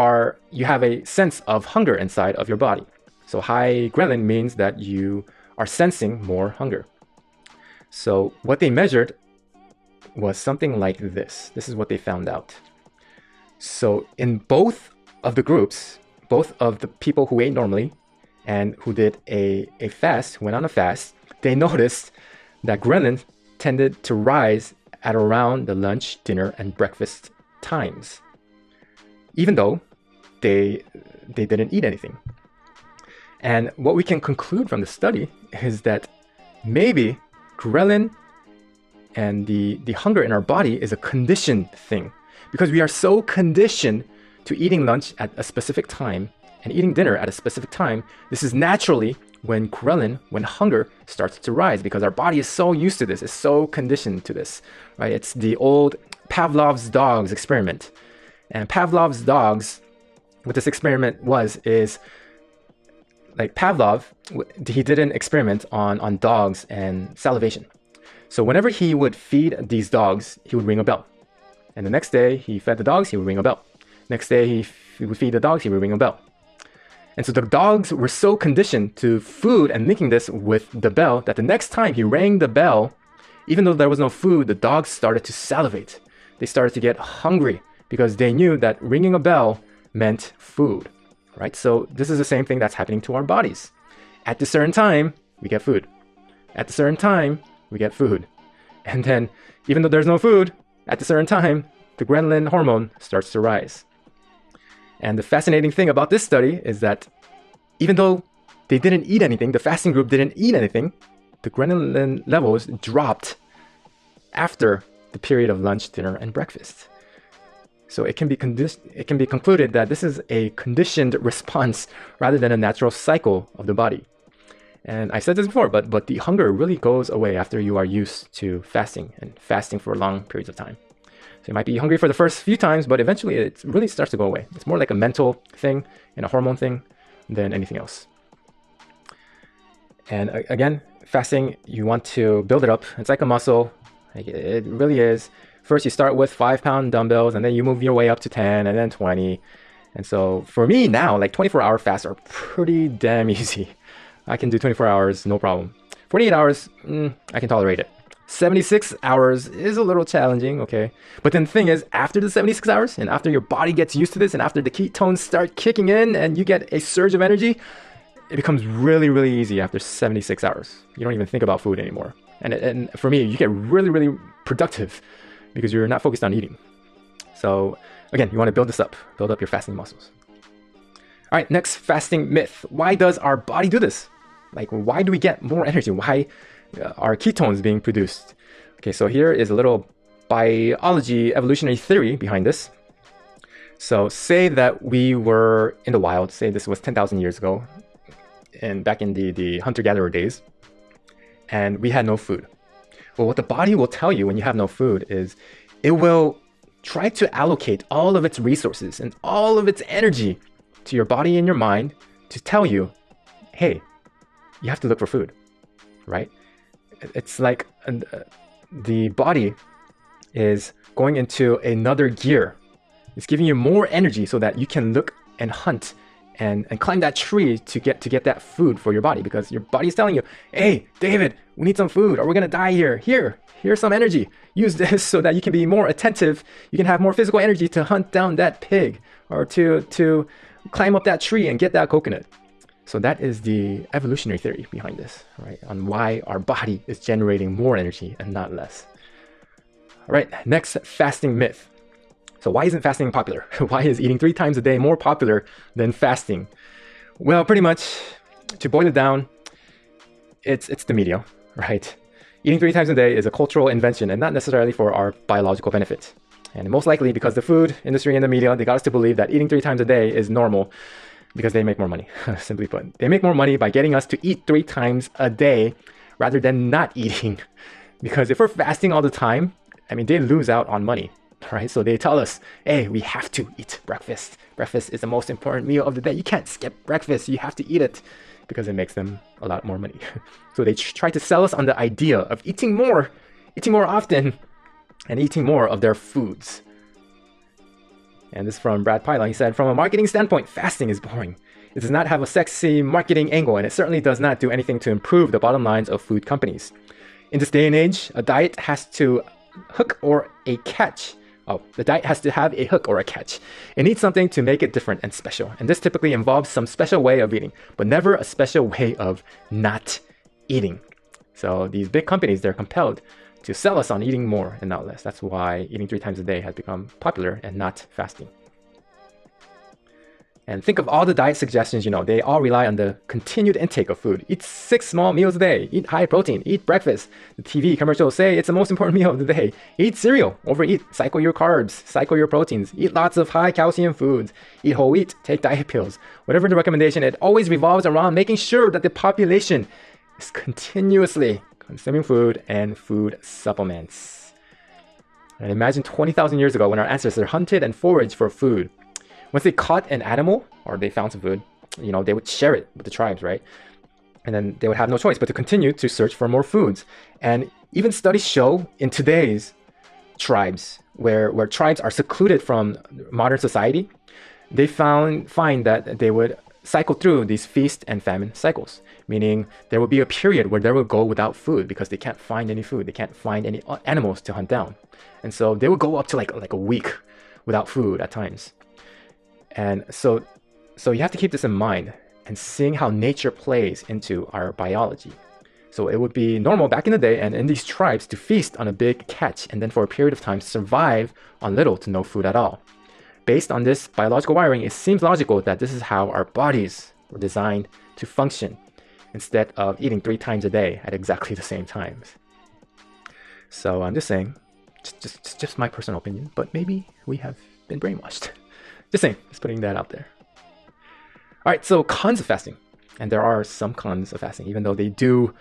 have a sense of hunger inside of your body. So high ghrelin means that you are sensing more hunger. So what they measured was something like this. This is what they found out. So in both of the groups, both of the people who ate normally and who did a fast, went on a fast, they noticed that ghrelin tended to rise at around the lunch, dinner, and breakfast times, even though they didn't eat anything. And what we can conclude from the study is that maybe ghrelin and the hunger in our body is a conditioned thing, because we are so conditioned to eating lunch at a specific time and eating dinner at a specific time. This is naturally when ghrelin, when hunger starts to rise, because our body is so used to this, it's so conditioned to this, right? It's the old Pavlov's dogs experiment. And Pavlov's dogs, what this experiment is like Pavlov, he did an experiment on dogs and salivation. So whenever he would feed these dogs, he would ring a bell. And the next day he fed the dogs, he would ring a bell. Next day he would feed the dogs, he would ring a bell. And so the dogs were so conditioned to food and linking this with the bell that the next time he rang the bell, even though there was no food, the dogs started to salivate. They started to get hungry because they knew that ringing a bell meant food, right? So this is the same thing that's happening to our bodies. At the certain time, we get food. At the certain time, we get food. And then, even though there's no food, at the certain time, the ghrelin hormone starts to rise. And the fascinating thing about this study is that even though they didn't eat anything, the fasting group didn't eat anything, the ghrelin levels dropped after the period of lunch, dinner, and breakfast. So it can be concluded that this is a conditioned response rather than a natural cycle of the body. And I said this before, but the hunger really goes away after you are used to fasting and fasting for long periods of time. So you might be hungry for the first few times, but eventually it really starts to go away. It's more like a mental thing and a hormone thing than anything else. And again, fasting, you want to build it up. It's like a muscle. It really is. First, you start with 5-pound dumbbells, and then you move your way up to 10 and then 20. And so for me now, like 24-hour fasts are pretty damn easy. I can do 24 hours, no problem. 48 hours, I can tolerate it. 76 hours is a little challenging, okay? But then the thing is, after the 76 hours, and after your body gets used to this, and after the ketones start kicking in, and you get a surge of energy, it becomes really, really easy after 76 hours. You don't even think about food anymore. And for me, you get really, really productive because you're not focused on eating. So again, you want to build this up, build up your fasting muscles. All right, next fasting myth. Why does our body do this? Like, why do we get more energy? Why are ketones being produced? Okay, so here is a little biology evolutionary theory behind this. So say that we were in the wild, say this was 10,000 years ago, and back in the hunter-gatherer days, and we had no food. Well, what the body will tell you when you have no food is it will try to allocate all of its resources and all of its energy to your body and your mind to tell you, hey, you have to look for food, right? It's like the body is going into another gear. It's giving you more energy so that you can look and hunt and climb that tree to get that food for your body, because your body is telling you, hey, David, we need some food or we're gonna die here. Here's some energy. Use this so that you can be more attentive. You can have more physical energy to hunt down that pig or to climb up that tree and get that coconut. So that is the evolutionary theory behind this, right? On why our body is generating more energy and not less. All right, next fasting myth. So why isn't fasting popular? Why is eating 3 times a day more popular than fasting? Well, pretty much, to boil it down, it's the media, right? Eating 3 times a day is a cultural invention and not necessarily for our biological benefit. And most likely because the food industry and the media, they got us to believe that eating 3 times a day is normal because they make more money, simply put. They make more money by getting us to eat 3 times a day rather than not eating. Because if we're fasting all the time, I mean, they lose out on money. right? So they tell us, hey, we have to eat breakfast. Breakfast is the most important meal of the day. You can't skip breakfast. You have to eat it because it makes them a lot more money. So they try to sell us on the idea of eating more often, and eating more of their foods. And this is from Brad Pylon. He said, from a marketing standpoint, fasting is boring. It does not have a sexy marketing angle, and it certainly does not do anything to improve the bottom lines of food companies. In this day and age, a diet has to hook or a catch. Oh, the diet has to have a hook or a catch. It needs something to make it different and special. And this typically involves some special way of eating, but never a special way of not eating. So these big companies, they're compelled to sell us on eating more and not less. That's why eating 3 times a day has become popular and not fasting. And think of all the diet suggestions, they all rely on the continued intake of food. Eat 6 small meals a day, eat high protein, eat breakfast. The TV commercials say it's the most important meal of the day. Eat cereal, overeat, cycle your carbs, cycle your proteins, eat lots of high calcium foods, eat whole wheat, take diet pills. Whatever the recommendation, it always revolves around making sure that the population is continuously consuming food and food supplements. And imagine 20,000 years ago when our ancestors hunted and foraged for food. Once they caught an animal or they found some food, they would share it with the tribes, right? And then they would have no choice but to continue to search for more foods. And even studies show in today's tribes, where tribes are secluded from modern society, they find that they would cycle through these feast and famine cycles, meaning there will be a period where they will go without food because they can't find any food. They can't find any animals to hunt down. And so they will go up to like a week without food at times. And so you have to keep this in mind and seeing how nature plays into our biology. So it would be normal back in the day and in these tribes to feast on a big catch and then for a period of time survive on little to no food at all. Based on this biological wiring, it seems logical that this is how our bodies were designed to function instead of eating 3 times a day at exactly the same times. So I'm just saying, just my personal opinion, but maybe we have been brainwashed. Just saying, just putting that out there. All right, so cons of fasting. And there are some cons of fasting, even though they do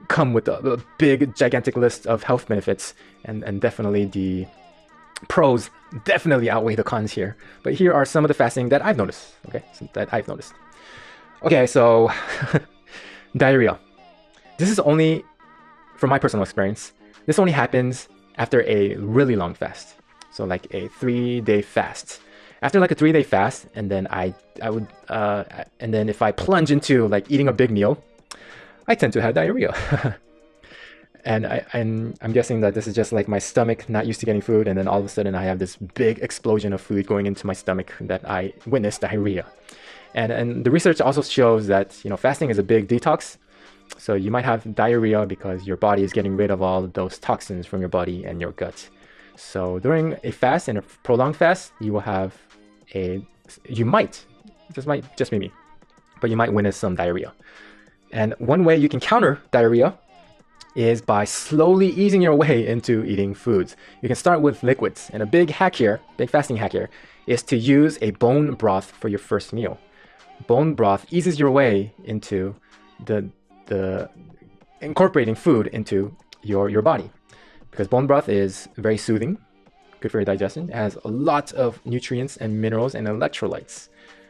come with a big, gigantic list of health benefits. And definitely the pros definitely outweigh the cons here. But here are some of the fasting that I've noticed. Okay, so diarrhea. This is only, from my personal experience, this only happens after a really long fast. So like a 3-day fast. After like a 3-day fast, and then and then if I plunge into like eating a big meal, I tend to have diarrhea. and I'm guessing that this is just like my stomach not used to getting food, and then all of a sudden I have this big explosion of food going into my stomach that I witnessed diarrhea. And the research also shows that fasting is a big detox. So you might have diarrhea because your body is getting rid of all of those toxins from your body and your gut. So during a fast and a prolonged fast, you will have you might witness some diarrhea. And one way you can counter diarrhea is by slowly easing your way into eating foods. You can start with liquids. And a big fasting hack here, is to use a bone broth for your first meal. Bone broth eases your way into the incorporating food into your body. Because bone broth is very soothing, good for your digestion. It has a lot of nutrients and minerals and electrolytes.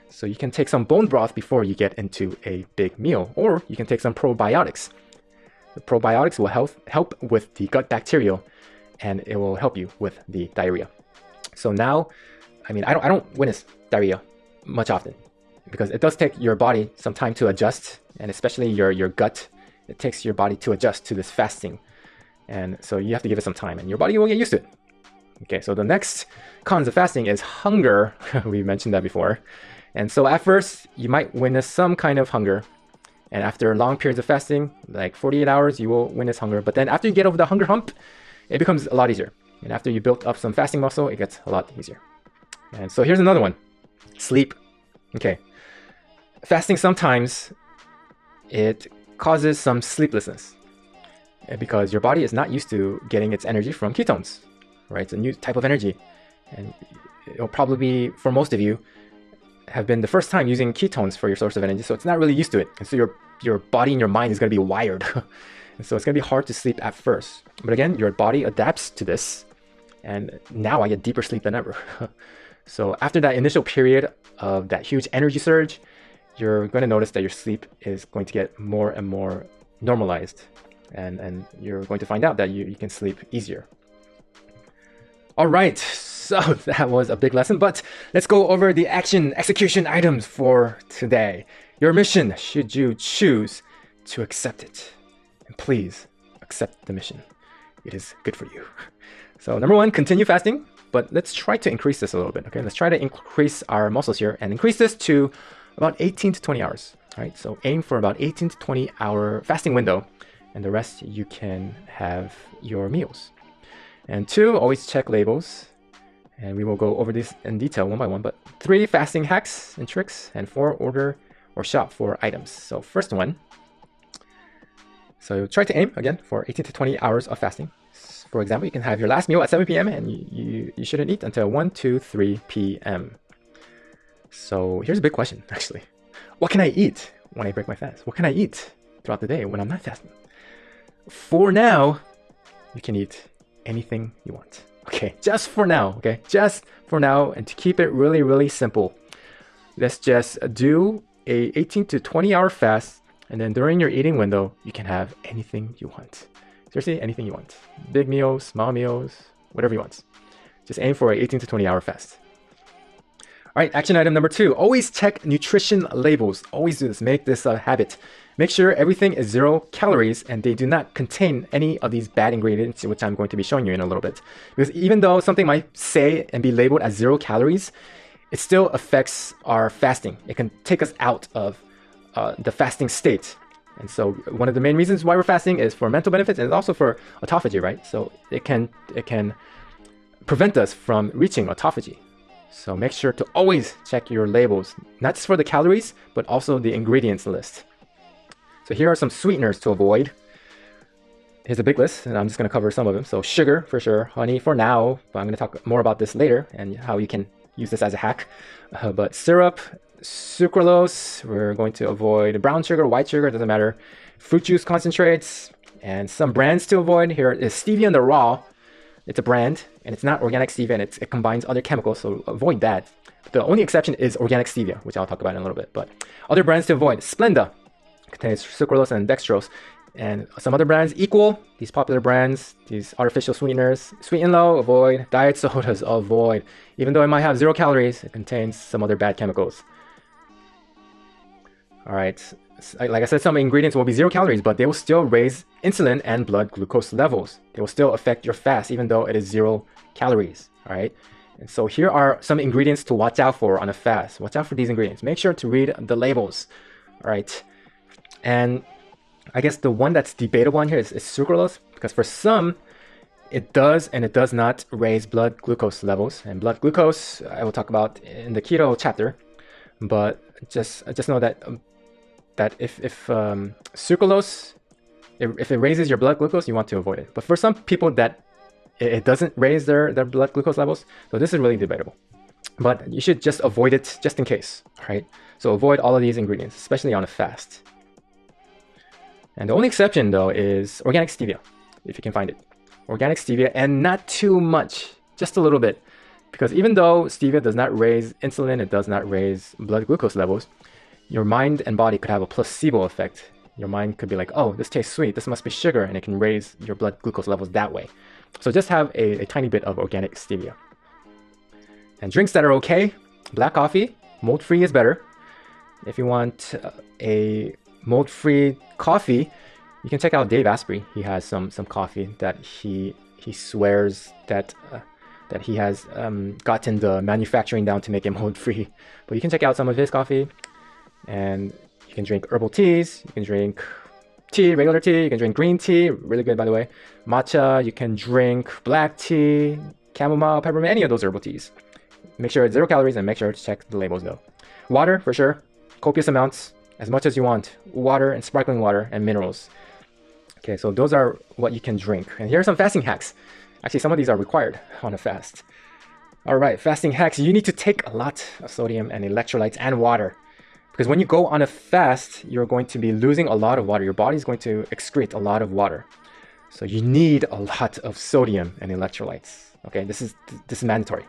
So you can take some bone broth before you get into a big meal, or you can take some probiotics. The probiotics will help with the gut bacteria, and it will help you with the diarrhea. So now, I don't witness diarrhea much often because it does take your body some time to adjust, and especially your gut. It takes your body to adjust to this fasting. And so you have to give it some time and your body will get used to it. Okay, so the next cons of fasting is hunger. We mentioned that before. And so at first, you might witness some kind of hunger. And after long periods of fasting, like 48 hours, you will witness hunger. But then after you get over the hunger hump, it becomes a lot easier. And after you build up some fasting muscle, it gets a lot easier. And so here's another one. Sleep. Okay. Fasting sometimes, it causes some sleeplessness, because your body is not used to getting its energy from ketones, right? It's a new type of energy. And it'll probably be, for most of you, have been the first time using ketones for your source of energy. So it's not really used to it. And so your body and your mind is going to be wired. And so it's going to be hard to sleep at first. But again, your body adapts to this. and now I get deeper sleep than ever. So after that initial period of that huge energy surge, you're going to notice that your sleep is going to get more and more normalized, and you're going to find out that you can sleep easier. All right, so that was a big lesson, but let's go over the execution items for today. Your mission, should you choose to accept it. And please accept the mission. It is good for you. So number one, continue fasting, but let's try to increase this a little bit. Okay, let's try to increase our muscles here and increase this to about 18 to 20 hours. All right, so aim for about 18 to 20 hour fasting window, and the rest you can have your meals. And two, always check labels. And we will go over this in detail one by one, but 3 fasting hacks and tricks, and 4 order or shop for items. So first one, so try to aim again for 18 to 20 hours of fasting. For example, you can have your last meal at 7 p.m. and you shouldn't eat until 1, 2, 3 p.m. So here's a big question, actually. What can I eat when I break my fast? What can I eat throughout the day when I'm not fasting? For now, you can eat anything you want. Okay, just for now, okay? Just for now, and to keep it really, really simple, let's just do a 18 to 20 hour fast, and then during your eating window, you can have anything you want. Seriously, anything you want. Big meals, small meals, whatever you want. Just aim for an 18 to 20 hour fast. All right, action item number 2, always check nutrition labels. Always do this, make this a habit. Make sure everything is 0 calories and they do not contain any of these bad ingredients, which I'm going to be showing you in a little bit. Because even though something might say and be labeled as 0 calories, it still affects our fasting. It can take us out of the fasting state. And so one of the main reasons why we're fasting is for mental benefits and also for autophagy, right? So it can prevent us from reaching autophagy. So make sure to always check your labels, not just for the calories, but also the ingredients list. So here are some sweeteners to avoid. Here's a big list, and I'm just going to cover some of them. So sugar, for sure. Honey, for now. But I'm going to talk more about this later and how you can use this as a hack. But syrup, sucralose, we're going to avoid brown sugar, white sugar, doesn't matter. Fruit juice concentrates, and some brands to avoid. Here is stevia in the raw. It's a brand, and it's not organic stevia, and it combines other chemicals, so avoid that. The only exception is organic stevia, which I'll talk about in a little bit. But other brands to avoid: Splenda, contains sucralose and dextrose, and some other brands. Equal, these popular brands, these artificial sweeteners. Sweet and low, avoid. Diet sodas, avoid. Even though it might have 0 calories, it contains some other bad chemicals. All right, like I said, some ingredients will be 0 calories, but they will still raise insulin and blood glucose levels. They will still affect your fast, even though it is 0 calories. All right, and so here are some ingredients to watch out for on a fast. Watch out for these ingredients. Make sure to read the labels. All right, and I guess the one that's debatable on here is sucralose, because for some, it does and it does not raise blood glucose levels. And blood glucose, I will talk about in the keto chapter. But just know that if sucralose, if it raises your blood glucose, you want to avoid it. But for some people that it doesn't raise their blood glucose levels, so this is really debatable. But you should just avoid it just in case, right? So avoid all of these ingredients, especially on a fast. And the only exception, though, is organic stevia, if you can find it. Organic stevia, and not too much, just a little bit. Because even though stevia does not raise insulin, it does not raise blood glucose levels, your mind and body could have a placebo effect. Your mind could be like, oh, this tastes sweet, this must be sugar, and it can raise your blood glucose levels that way. So just have a tiny bit of organic stevia. And drinks that are okay: black coffee, mold-free is better. If you want a mold-free coffee, you can check out Dave Asprey. He has some coffee that he swears that he has gotten the manufacturing down to make it mold-free. But you can check out some of his coffee, and you can drink herbal teas. You can drink tea, regular tea. You can drink green tea, really good by the way. Matcha. You can drink black tea, chamomile, peppermint, any of those herbal teas. Make sure it's 0 calories, and make sure to check the labels though. Water, for sure, copious amounts, as much as you want. Water and sparkling water and minerals. Okay, so those are what you can drink. And here are some fasting hacks. Actually, some of these are required on a fast. All right, fasting hacks. You need to take a lot of sodium and electrolytes and water. Because when you go on a fast, you're going to be losing a lot of water. Your body's going to excrete a lot of water. So you need a lot of sodium and electrolytes. Okay, this is mandatory.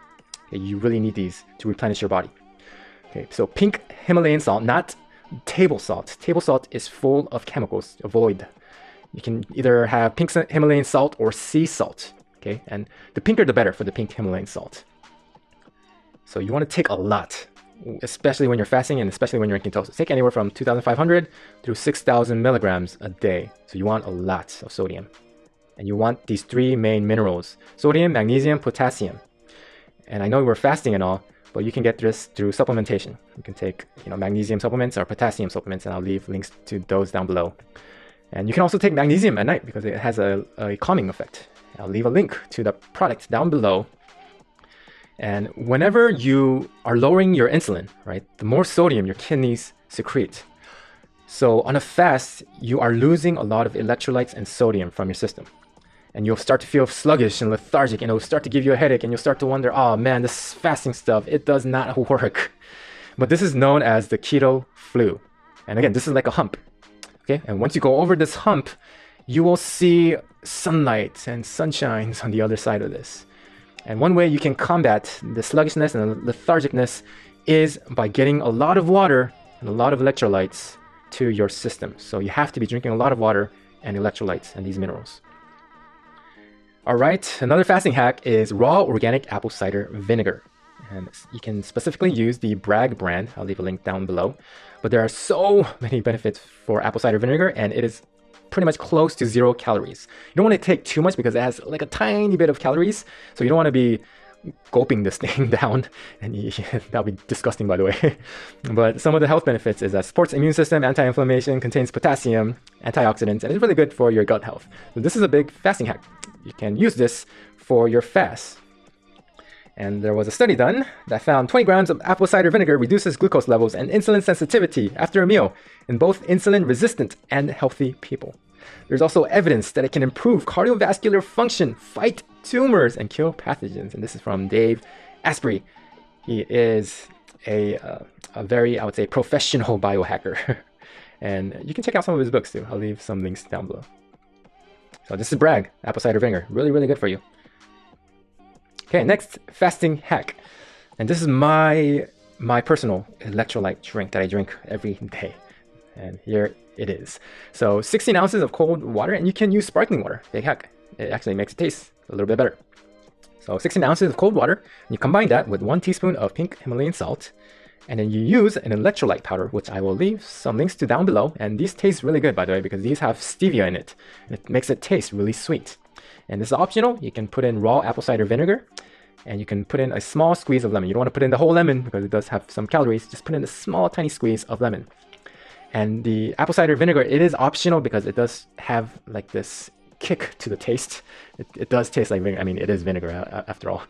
Okay, you really need these to replenish your body. Okay, so pink Himalayan salt, not table salt. Table salt is full of chemicals. Avoid. You can either have pink Himalayan salt or sea salt. Okay, and the pinker the better for the pink Himalayan salt. So you want to take a lot, especially when you're fasting and especially when you're in ketosis. Take anywhere from 2,500 through 6,000 milligrams a day. So you want a lot of sodium. And you want these three main minerals: sodium, magnesium, potassium. And I know we're fasting and all, but you can get this through supplementation. You can take, magnesium supplements or potassium supplements, and I'll leave links to those down below. And you can also take magnesium at night because it has a calming effect. I'll leave a link to the product down below. And whenever you are lowering your insulin, right, the more sodium your kidneys secrete. So on a fast, you are losing a lot of electrolytes and sodium from your system. And you'll start to feel sluggish and lethargic, and it'll start to give you a headache, and you'll start to wonder, oh man, this fasting stuff, it does not work. But this is known as the keto flu. And again, this is like a hump. Okay, and once you go over this hump, you will see sunlight and sunshines on the other side of this. And one way you can combat the sluggishness and the lethargicness is by getting a lot of water and a lot of electrolytes to your system. So you have to be drinking a lot of water and electrolytes and these minerals. All right, another fasting hack is raw organic apple cider vinegar. And you can specifically use the Bragg brand. I'll leave a link down below. But there are so many benefits for apple cider vinegar, and it is pretty much close to 0 calories. You don't want to take too much because it has like a tiny bit of calories. So you don't want to be gulping this thing down, and that'll be disgusting, by the way. But some of the health benefits is that supports immune system, anti-inflammation, contains potassium, antioxidants, and it's really good for your gut health. So this is a big fasting hack. You can use this for your fast. And there was a study done that found 20 grams of apple cider vinegar reduces glucose levels and insulin sensitivity after a meal in both insulin resistant and healthy people. There's also evidence that it can improve cardiovascular function, fight tumors, and kill pathogens. And this is from Dave Asprey. He is a very, I would say, professional biohacker. And you can check out some of his books too. I'll leave some links down below. So this is Bragg, apple cider vinegar. Really, really good for you. Okay, next fasting hack. And this is my personal electrolyte drink that I drink every day. And here it is. So 16 ounces of cold water, and you can use sparkling water. Big hack. It actually makes it taste a little bit better. So 16 ounces of cold water, and you combine that with 1 teaspoon of pink Himalayan salt, and then you use an electrolyte powder, which I will leave some links to down below. And these taste really good, by the way, because these have stevia in it. And it makes it taste really sweet. And this is optional. You can put in raw apple cider vinegar, and you can put in a small squeeze of lemon. You don't want to put in the whole lemon because it does have some calories. Just put in a small, tiny squeeze of lemon. And the apple cider vinegar, it is optional because it does have like this kick to the taste. It does taste like vinegar. I mean, it is vinegar after all.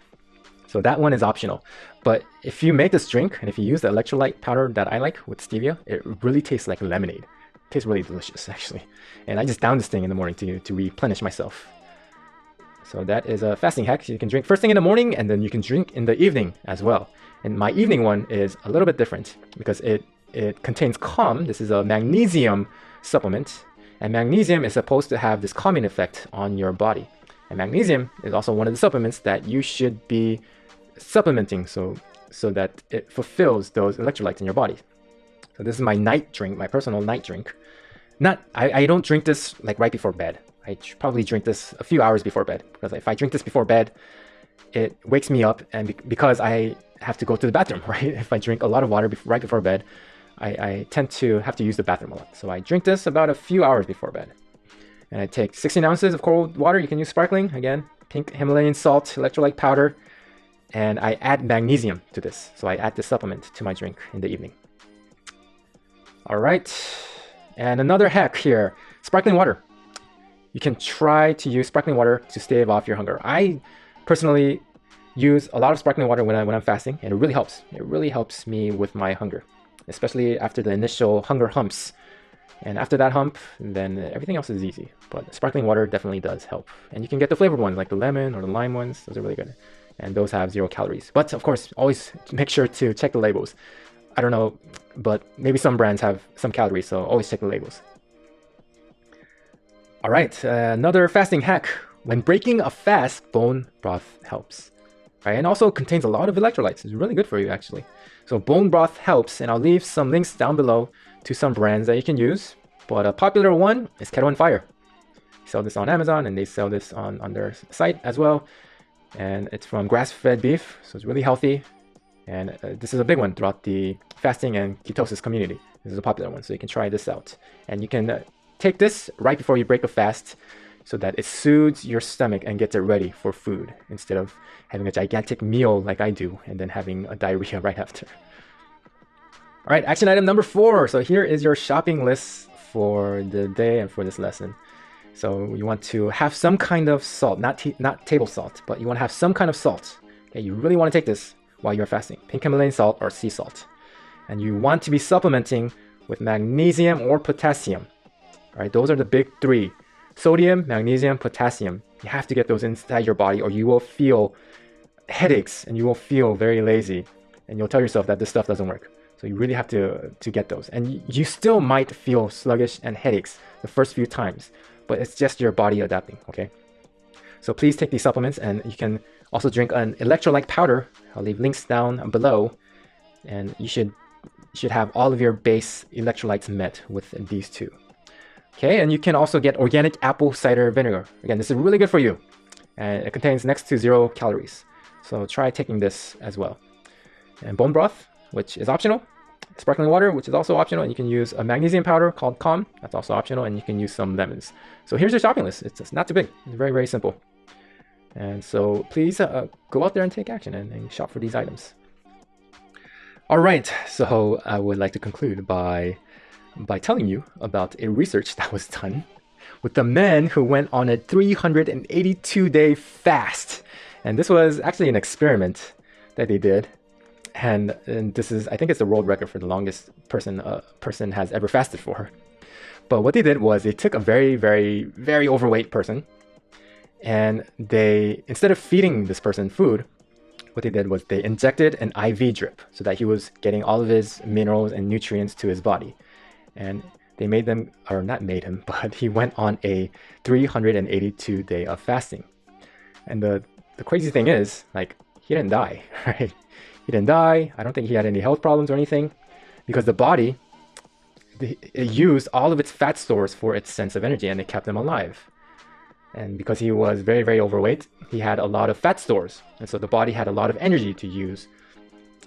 So that one is optional. But if you make this drink and if you use the electrolyte powder that I like with stevia, it really tastes like lemonade. It tastes really delicious, actually. And I just down this thing in the morning to replenish myself. So that is a fasting hack. So you can drink first thing in the morning, and then you can drink in the evening as well. And my evening one is a little bit different because it contains calm. This is a magnesium supplement, and magnesium is supposed to have this calming effect on your body. And magnesium is also one of the supplements that you should be supplementing so that it fulfills those electrolytes in your body. So this is my night drink, my personal night drink. I don't drink this like right before bed. I probably drink this a few hours before bed, because if I drink this before bed, it wakes me up, and because I have to go to the bathroom, right? If I drink a lot of water right before bed, I tend to have to use the bathroom a lot. So I drink this about a few hours before bed. And I take 16 ounces of cold water. You can use sparkling, again, pink Himalayan salt, electrolyte powder, and I add magnesium to this. So I add this supplement to my drink in the evening. All right, and another hack here, sparkling water. You can try to use sparkling water to stave off your hunger. I personally use a lot of sparkling water when I'm fasting, and it really helps. It really helps me with my hunger, especially after the initial hunger humps. And after that hump, then everything else is easy. But sparkling water definitely does help. And you can get the flavored ones, like the lemon or the lime ones. Those are really good. And those have 0 calories. But of course, always make sure to check the labels. I don't know, but maybe some brands have some calories, so always check the labels. All right, another fasting hack when breaking a fast, bone broth helps. Right? And also contains a lot of electrolytes. It's really good for you, actually. So bone broth helps, and I'll leave some links down below to some brands that you can use. But a popular one is Ketone Fire. They sell this on Amazon, and they sell this on their site as well. And it's from grass-fed beef, so it's really healthy. And this is a big one throughout the fasting and ketosis community. This is a popular one, so you can try this out. And you can take this right before you break a fast so that it soothes your stomach and gets it ready for food instead of having a gigantic meal like I do and then having a diarrhea right after. All right, action item number 4. So here is your shopping list for the day and for this lesson. So you want to have some kind of salt, not table salt, but you want to have some kind of salt. Okay, you really want to take this while you're fasting, pink Himalayan salt or sea salt. And you want to be supplementing with magnesium or potassium. All right, those are the big 3. Sodium, magnesium, potassium. You have to get those inside your body or you will feel headaches and you will feel very lazy and you'll tell yourself that this stuff doesn't work. So you really have to get those. And you still might feel sluggish and headaches the first few times, but it's just your body adapting, okay? So please take these supplements, and you can also drink an electrolyte powder. I'll leave links down below, and you should have all of your base electrolytes met with these 2. Okay, and you can also get organic apple cider vinegar. Again, this is really good for you, and it contains next to 0 calories. So try taking this as well. And bone broth, which is optional. Sparkling water, which is also optional, and you can use a magnesium powder called Calm. That's also optional, and you can use some lemons. So here's your shopping list. It's not too big. It's very, very simple. And so please go out there and take action and shop for these items. All right, so I would like to conclude by telling you about a research that was done with the men who went on a 382-day fast. And this was actually an experiment that they did. And this is, I think it's the world record for the longest person has ever fasted for. But what they did was they took a very, very, very overweight person, and they, instead of feeding this person food, what they did was they injected an IV drip so that he was getting all of his minerals and nutrients to his body. And they made them, or not made him, but he went on a 382-day of fasting. And the crazy thing is, like, he didn't die, right? He didn't die. I don't think he had any health problems or anything, because the body, it used all of its fat stores for its sense of energy, and it kept him alive. And because he was very, very overweight, he had a lot of fat stores. And so the body had a lot of energy to use.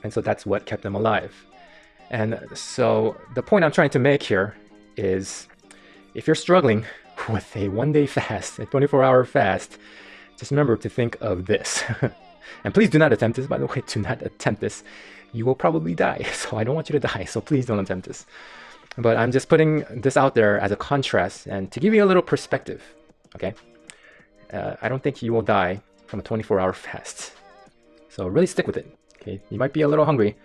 And so that's what kept him alive. And so the point I'm trying to make here is, if you're struggling with a 1-day fast, a 24-hour fast, just remember to think of this. And please do not attempt this, by the way. Do not attempt this. You will probably die. So I don't want you to die. So please don't attempt this. But I'm just putting this out there as a contrast and to give you a little perspective. Okay? I don't think you will die from a 24-hour fast. So really stick with it. Okay? You might be a little hungry,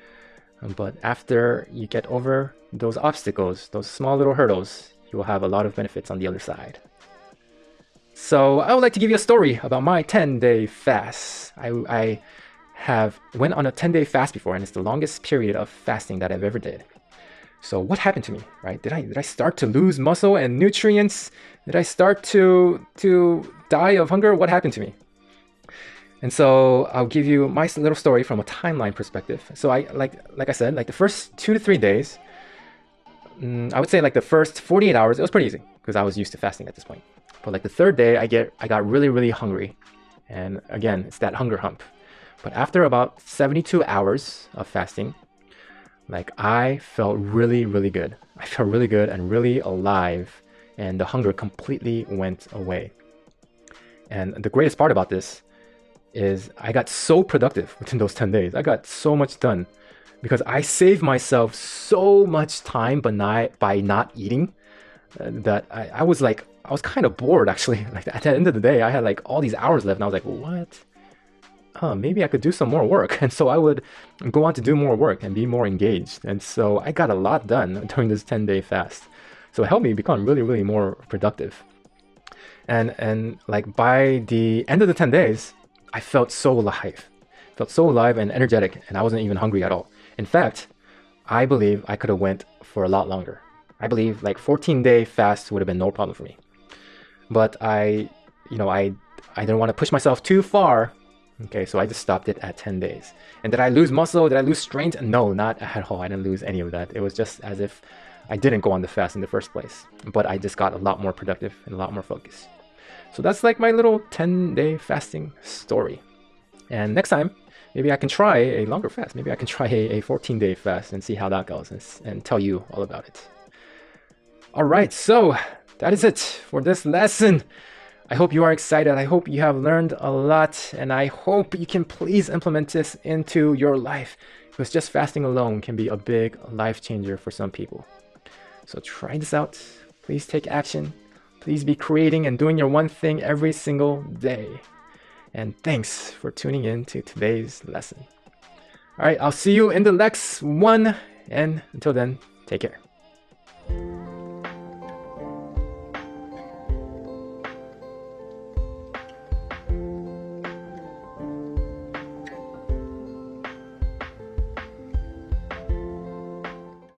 but after you get over those obstacles, those small little hurdles, you will have a lot of benefits on the other side. So I would like to give you a story about my 10-day fast. I have went on a 10-day fast before, and it's the longest period of fasting that I've ever did. So what happened to me, right? Did I start to lose muscle and nutrients? Did I start to die of hunger? What happened to me? And so I'll give you my little story from a timeline perspective. So like I said, like the first 2 to 3 days, I would say like the first 48 hours, it was pretty easy because I was used to fasting at this point. But like the 3rd day, I got really, really hungry. And again, it's that hunger hump. But after about 72 hours of fasting, like I felt really, really good. I felt really good and really alive. And the hunger completely went away. And the greatest part about this is I got so productive within those 10 days. I got so much done because I saved myself so much time by not eating that I was kind of bored actually. Like at the end of the day, I had like all these hours left and I was like, what? Maybe I could do some more work. And so I would go on to do more work and be more engaged. And so I got a lot done during this 10-day fast. So it helped me become really, really more productive. And like by the end of the 10 days, I felt so alive. Felt so alive and energetic, and I wasn't even hungry at all. In fact, I believe I could have went for a lot longer. I believe like 14-day fast would have been no problem for me. But I I didn't want to push myself too far. Okay, so I just stopped it at 10 days. And did I lose muscle? Did I lose strength? No, not at all. I didn't lose any of that. It was just as if I didn't go on the fast in the first place. But I just got a lot more productive and a lot more focused. So that's like my little 10-day fasting story. And next time, maybe I can try a longer fast. Maybe I can try a 14-day fast and see how that goes and tell you all about it. All right, so that is it for this lesson. I hope you are excited. I hope you have learned a lot, and I hope you can please implement this into your life, because just fasting alone can be a big life changer for some people. So try this out. Please take action. Please be creating and doing your one thing every single day. And thanks for tuning in to today's lesson. All right, I'll see you in the next one. And until then, take care.